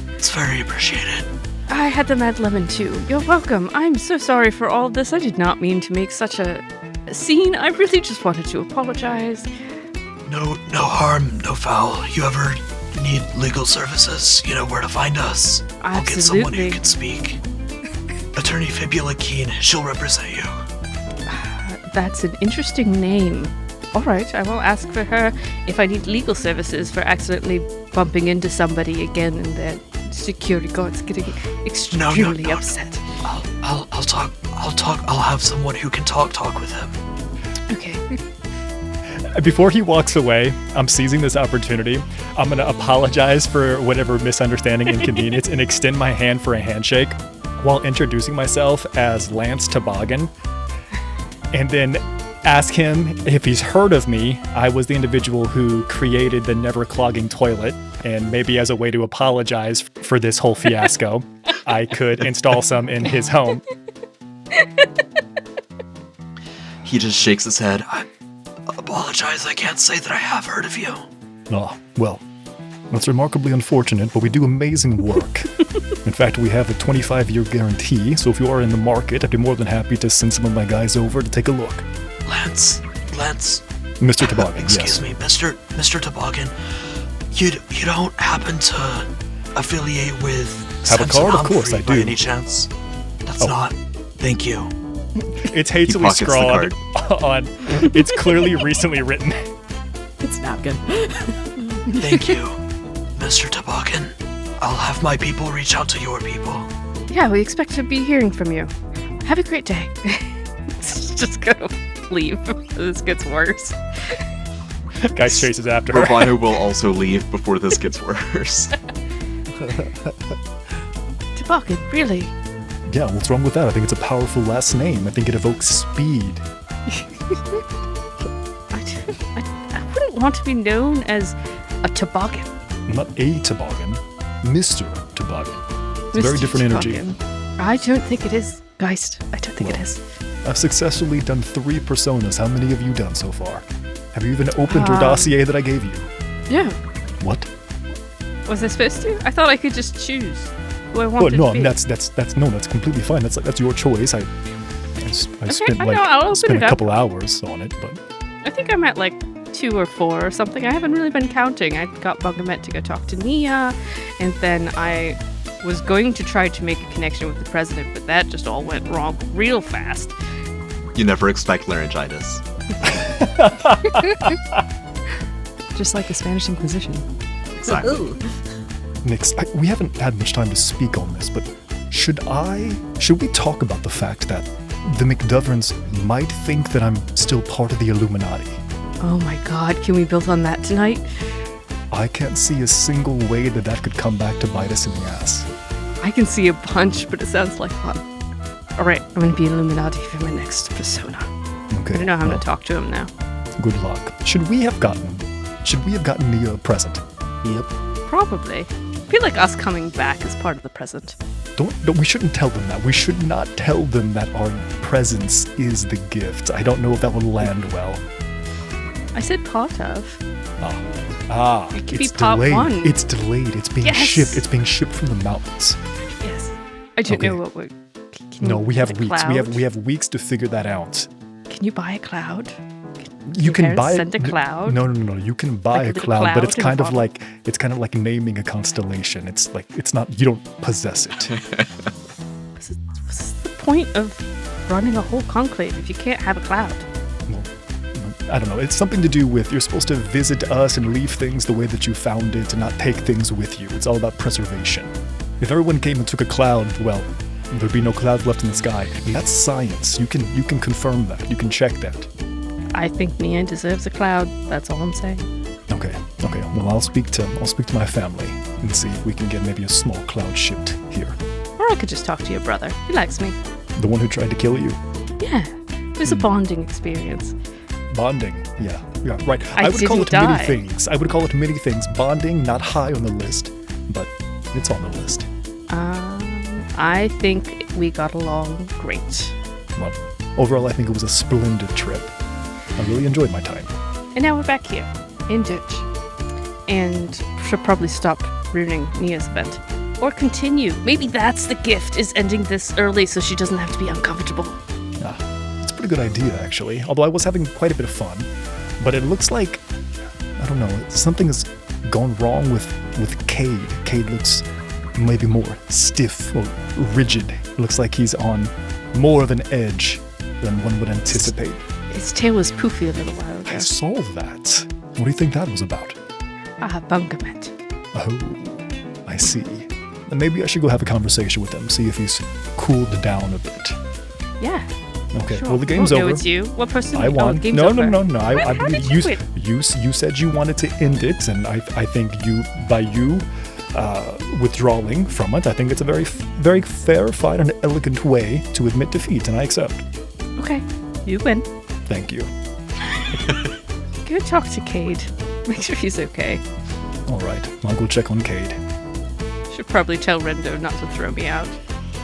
B: It's very appreciated.
C: I had them add lemon too. You're welcome. I'm so sorry for all this. I did not mean to make such a scene. I really just wanted to apologize.
B: No harm, no foul. You ever need legal services, you know where to find us. I'll get someone who
C: Absolutely.
B: can speak. Attorney Fibula Keen, she'll represent you.
C: That's an interesting name. All right, I will ask for her if I need legal services for accidentally bumping into somebody again and their security guards getting extremely
B: no.
C: upset.
B: I'll talk. I'll have someone who can talk with him.
C: Okay.
D: Before he walks away, I'm seizing this opportunity. I'm going to apologize for whatever misunderstanding, inconvenience, and extend my hand for a handshake while introducing myself as Lance Toboggan. And then ask him if he's heard of me. I was the individual who created the never clogging toilet. And maybe as a way to apologize for this whole fiasco, I could install some in his home.
B: He just shakes his head. I apologize. I can't say that I have heard of you.
A: Oh, well, that's remarkably unfortunate, but we do amazing work. In fact, we have a 25-year guarantee, so if you are in the market, I'd be more than happy to send some of my guys over to take a look.
B: Lance.
A: Mr. Toboggan,
B: Excuse
A: yes.
B: me, Mr. Toboggan. You don't happen to affiliate with
A: Have a
B: Samson
A: card? Of
B: Humphrey
A: course I
B: by
A: do.
B: any chance? That's
A: Oh.
B: not. Thank you.
D: It's hastily
B: pockets the
D: scrawled on. It's clearly recently written.
G: It's napkin.
B: Thank you, Mr. Toboggan. I'll have my people reach out to your people.
C: Yeah, we expect to be hearing from you. Have a great day. Just gonna leave. This gets worse.
D: Guy chases after her.
B: Ravana will also leave before this gets worse.
C: Toboggan, really?
A: Yeah, what's wrong with that? I think it's a powerful last name. I think it evokes speed.
C: I wouldn't want to be known as a toboggan.
A: Not a toboggan, Mr. Toboggan. It's a very
C: Mr.
A: different energy.
C: Toboggan. I don't think it is, Geist. I don't think it is.
A: I've successfully done 3 personas. How many have you done so far? Have you even opened your dossier that I gave you?
C: Yeah.
A: What?
C: Was I supposed to? I thought I could just choose who I
A: Oh
C: wanted
A: no,
C: to be.
A: that's completely fine. That's your choice. I spent
C: I know, I'll open
A: spent
C: it
A: a
C: up.
A: couple hours on it, but
C: I think I'm at like 2 or 4 or something. I haven't really been counting. I got Bungamet to go talk to Nia, and then I was going to try to make a connection with the president, but that just all went wrong real fast.
B: You never expect laryngitis.
E: Just like the Spanish Inquisition.
B: Exactly.
G: Ooh.
A: Nix, we haven't had much time to speak on this, but should we talk about the fact that the McDoverns might think that I'm still part of the Illuminati?
C: Oh my god, can we build on that tonight?
A: I can't see a single way that could come back to bite us in the ass.
C: I can see a bunch, but it sounds like fun. Alright, I'm gonna be Illuminati for my next persona.
A: Okay.
C: I don't know how I'm
A: well,
C: gonna talk to him now.
A: Good luck. Should we have gotten the present?
F: Yep.
C: Probably. I feel like us coming back is part of the present.
A: Don't we shouldn't tell them that. We should not tell them that our presence is the gift. I don't know if that would land well.
C: I said part of. It could be
A: It's
C: part
A: delayed.
C: 1.
A: It's delayed. It's being
C: Yes.
A: shipped. It's being shipped from the mountains.
C: Yes. I don't
A: Okay.
C: know what we're...
A: No, we have weeks.
C: Cloud?
A: We have weeks to figure that out.
C: Can you buy a cloud?
A: You can
C: parents
A: buy
C: send a cloud?
A: No. You can buy
C: Like a
A: a
C: little
A: cloud, but it's
C: cloud in a
A: kind of like naming a constellation. It's not. You don't possess it.
C: What's the point of running a whole conclave if you can't have a cloud?
A: Well, I don't know, it's something to do with you're supposed to visit us and leave things the way that you found it and not take things with you. It's all about preservation. If everyone came and took a cloud, well, there'd be no clouds left in the sky. That's science. You can confirm that. You can check that.
C: I think Nia deserves a cloud. That's all I'm saying.
A: Okay. Well, I'll speak to my family and see if we can get maybe a small cloud shipped here.
C: Or I could just talk to your brother. He likes me.
A: The one who tried to kill you.
C: Yeah. It was a bonding experience.
A: Bonding. Yeah, right.
C: I
A: would call
C: didn't
A: it
C: die.
A: many things. I would call it many things. Bonding, not high on the list, but it's on the list.
C: I think we got along great.
A: Well, overall, I think it was a splendid trip. I really enjoyed my time.
C: And now we're back here, in Dirge. And should probably stop ruining Nia's event. Or continue. Maybe that's the gift, is ending this early so she doesn't have to be uncomfortable.
A: It's a pretty good idea, actually. Although I was having quite a bit of fun. But it looks like, I don't know, something has gone wrong with Cade. Cade looks maybe more stiff or rigid. It looks like he's on more of an edge than one would anticipate.
C: His tail was poofy a little while ago.
A: I saw that. What do you think that was about?
C: Bunkerment.
A: Oh, I see. Then maybe I should go have a conversation with him, see if he's cooled down a bit.
C: Yeah.
A: Okay,
C: Sure.
A: well, the game's
C: No,
A: over.
C: it's you. What person?
A: I won.
C: Oh, game's
A: No.
C: over.
A: I
C: How
A: believe
C: did you win?
A: you said you wanted to end it, and I think by you withdrawing from it, I think it's a very fair, fine, and elegant way to admit defeat, and I accept.
C: Okay, you win.
A: Thank you.
C: Go talk to Cade. Make sure he's okay.
A: All right, I'll go check on Cade.
C: Should probably tell Rendo not to throw me out.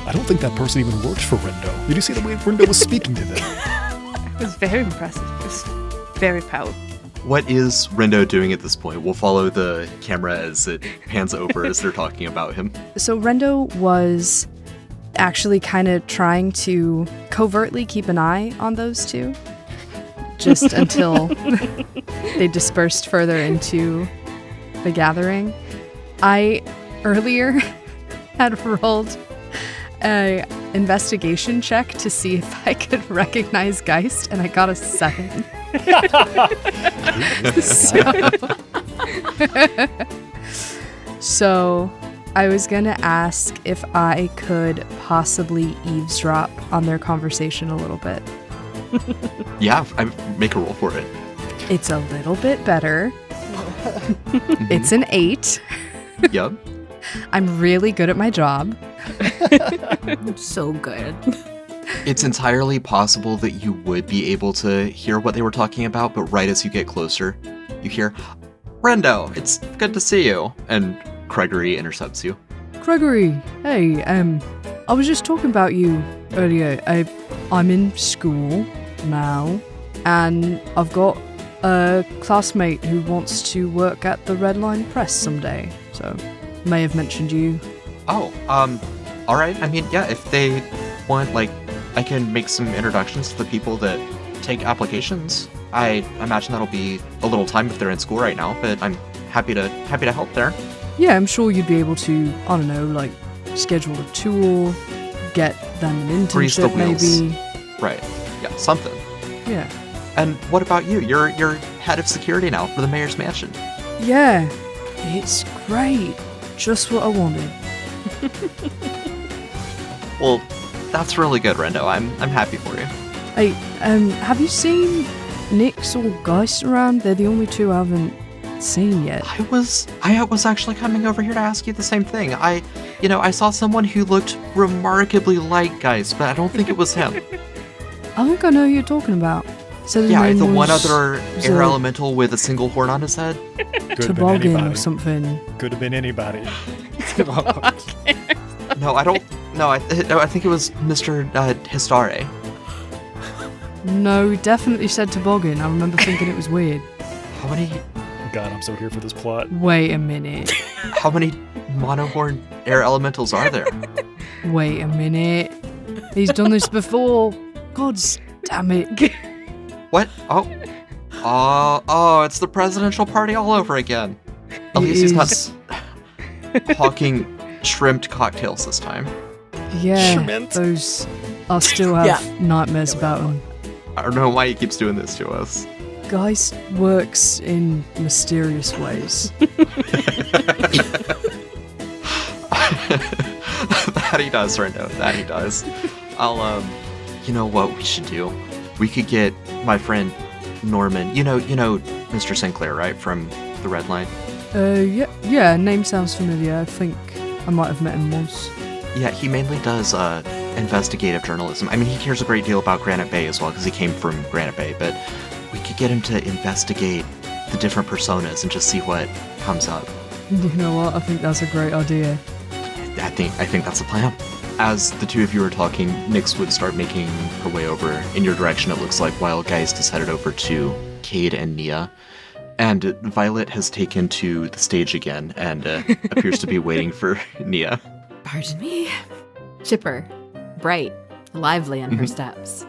A: I don't think that person even works for Rendo. Did you see the way Rendo was speaking to them?
C: It was very impressive. It was very powerful.
B: What is Rendo doing at this point? We'll follow the camera as it pans over as they're talking about him.
E: So Rendo was actually kind of trying to covertly keep an eye on those two, just until they dispersed further into the gathering. I earlier had rolled a investigation check to see if I could recognize Geist, and I got a 7. So I was gonna ask if I could possibly eavesdrop on their conversation a little bit.
B: Yeah, I make a roll for it.
E: It's a little bit better. It's an 8.
B: Yep.
E: I'm really good at my job.
G: So good.
B: It's entirely possible that you would be able to hear what they were talking about, but right as you get closer, you hear, Rendo, it's good to see you. And Gregory intercepts you.
E: Gregory, hey, I was just talking about you earlier. I'm in school now, and I've got a classmate who wants to work at the Red Line Press someday, so may have mentioned you.
B: Oh, alright. I mean, yeah, if they want, like, I can make some introductions to the people that take applications. I imagine that'll be a little time if they're in school right now, but I'm happy to help there.
E: Yeah, I'm sure you'd be able to, I don't know, like, schedule a tour, get them an
B: Grease the
E: internship
B: wheels.
E: maybe.
B: Right. Yeah, something.
E: Yeah.
B: And what about you? You're head of security now for the mayor's mansion.
E: Yeah, it's great. Just what I wanted.
B: Well, that's really good, Rendo. I'm happy for you.
E: Hey, have you seen Nyx or Geist around? They're the only two I haven't seen yet.
B: I was actually coming over here to ask you the same thing. I saw someone who looked remarkably like Geist, but I don't think it was him.
E: I think I know who you're talking about. So
B: Yeah, the one
E: was
B: other air elemental with a single horn on his head.
A: Could have been
E: Toboggan or
A: anybody.
E: something.
A: Could have been anybody.
B: No, I don't. No, I think it was Mr. Histare.
E: No, he definitely said toboggan. I remember thinking it was weird.
B: How many
A: God, I'm so here for this plot.
E: Wait a minute.
B: monohorn air elementals are there?
E: Wait a minute. He's done this before. God damn it.
B: What? Oh, it's the presidential party all over again. At least he's not hawking shrimped cocktails this time.
E: Yeah,
A: Shrimp.
E: those. I still have nightmares about them.
B: I don't know why he keeps doing this to us.
E: Geist works in mysterious ways.
B: That he does, Rendo. That he does. I'll, you know what we should do? We could get my friend Norman. You know, Mr. Sinclair, right? From the Red Line?
E: Yeah, name sounds familiar. I think I might have met him once.
B: Yeah, he mainly does, investigative journalism. I mean, he cares a great deal about Granite Bay as well, because he came from Granite Bay, but we could get him to investigate the different personas and just see what comes up.
E: You know what? I think that's a great idea.
B: I think that's the plan. As the two of you are talking, Nyx would start making her way over in your direction, it looks like, while Geist is headed over to Cade and Nia. And Violet has taken to the stage again and appears to be waiting for Nia.
G: Pardon me? Chipper, bright, lively in her steps.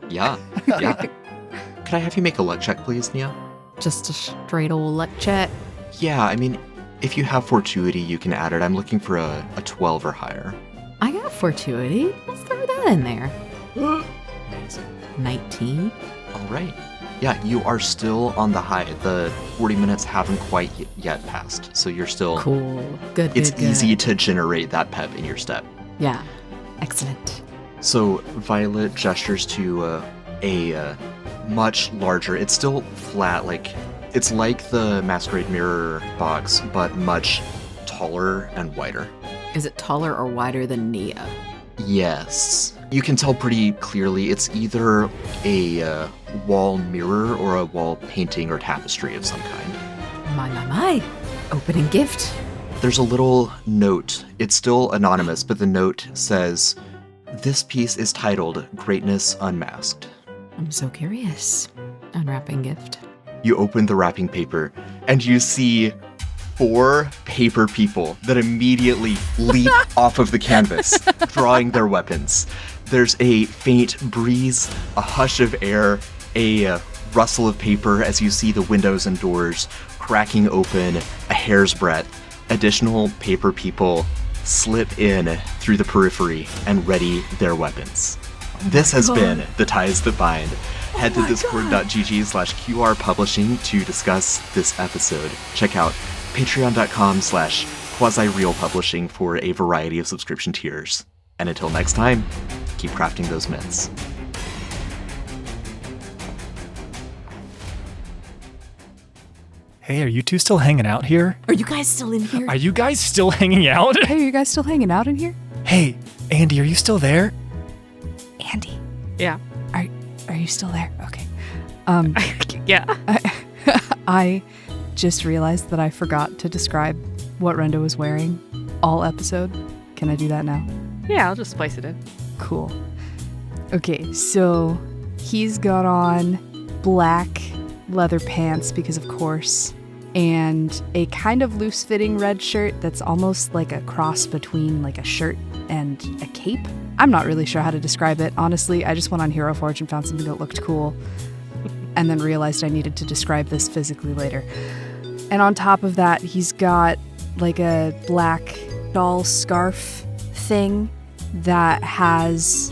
B: Yeah. Could I have you make a luck check, please, Nia?
G: Just a straight old luck check.
B: Yeah, I mean, if you have fortuity, you can add it. I'm looking for a 12 or higher.
G: I got fortuity. Let's throw that in there. 19.
B: All right. Yeah, you are still on the high. The 40 minutes haven't quite yet passed, so you're still...
G: Cool. Good,
B: It's
G: good.
B: easy to generate that pep in your step.
G: Yeah. Excellent.
B: So Violet gestures to a much larger... It's still flat, it's like the Masquerade mirror box, but much taller and wider.
G: Is it taller or wider than Nia?
B: Yes. You can tell pretty clearly it's either a wall mirror or a wall painting or tapestry of some kind.
G: My. Opening gift.
B: There's a little note. It's still anonymous, but the note says, "This piece is titled Greatness Unmasked."
G: I'm so curious. Unwrapping gift.
B: You open the wrapping paper, and you see 4 paper people that immediately leap off of the canvas, drawing their weapons. There's a faint breeze, a hush of air, a rustle of paper as you see the windows and doors cracking open a hair's breadth. Additional paper people slip in through the periphery and ready their weapons. This has been The Ties That Bind. Head to discord.gg/QR publishing to discuss this episode. Check out patreon.com/quasi-real publishing for a variety of subscription tiers. And until next time, keep crafting those myths.
D: Hey, are you two still hanging out here?
G: Are you guys still in here?
D: Are you guys still hanging out?
E: Hey, are you guys still hanging out in here?
D: Hey, Andy, are you still there?
E: Andy,
C: Yeah.
E: are you still there? Okay.
C: Yeah.
E: I just realized that I forgot to describe what Rendo was wearing all episode. Can I do that now?
C: Yeah, I'll just splice it in.
E: Cool. Okay, so he's got on black leather pants because of course, and a kind of loose-fitting red shirt that's almost like a cross between like a shirt and a cape. I'm not really sure how to describe it. Honestly, I just went on Hero Forge and found something that looked cool and then realized I needed to describe this physically later. And on top of that, he's got like a black doll scarf thing that has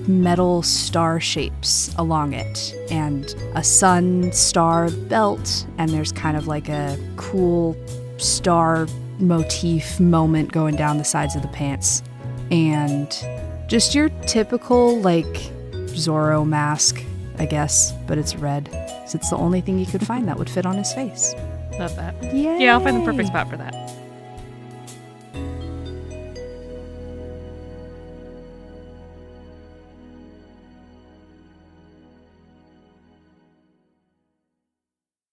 E: metal star shapes along it and a sun star belt, and there's kind of like a cool star motif moment going down the sides of the pants, and just your typical like Zorro mask, I guess, but it's red, so it's the only thing you could find that would fit on his face.
C: Love that.
E: Yay!
C: Yeah, I'll find the perfect spot for that.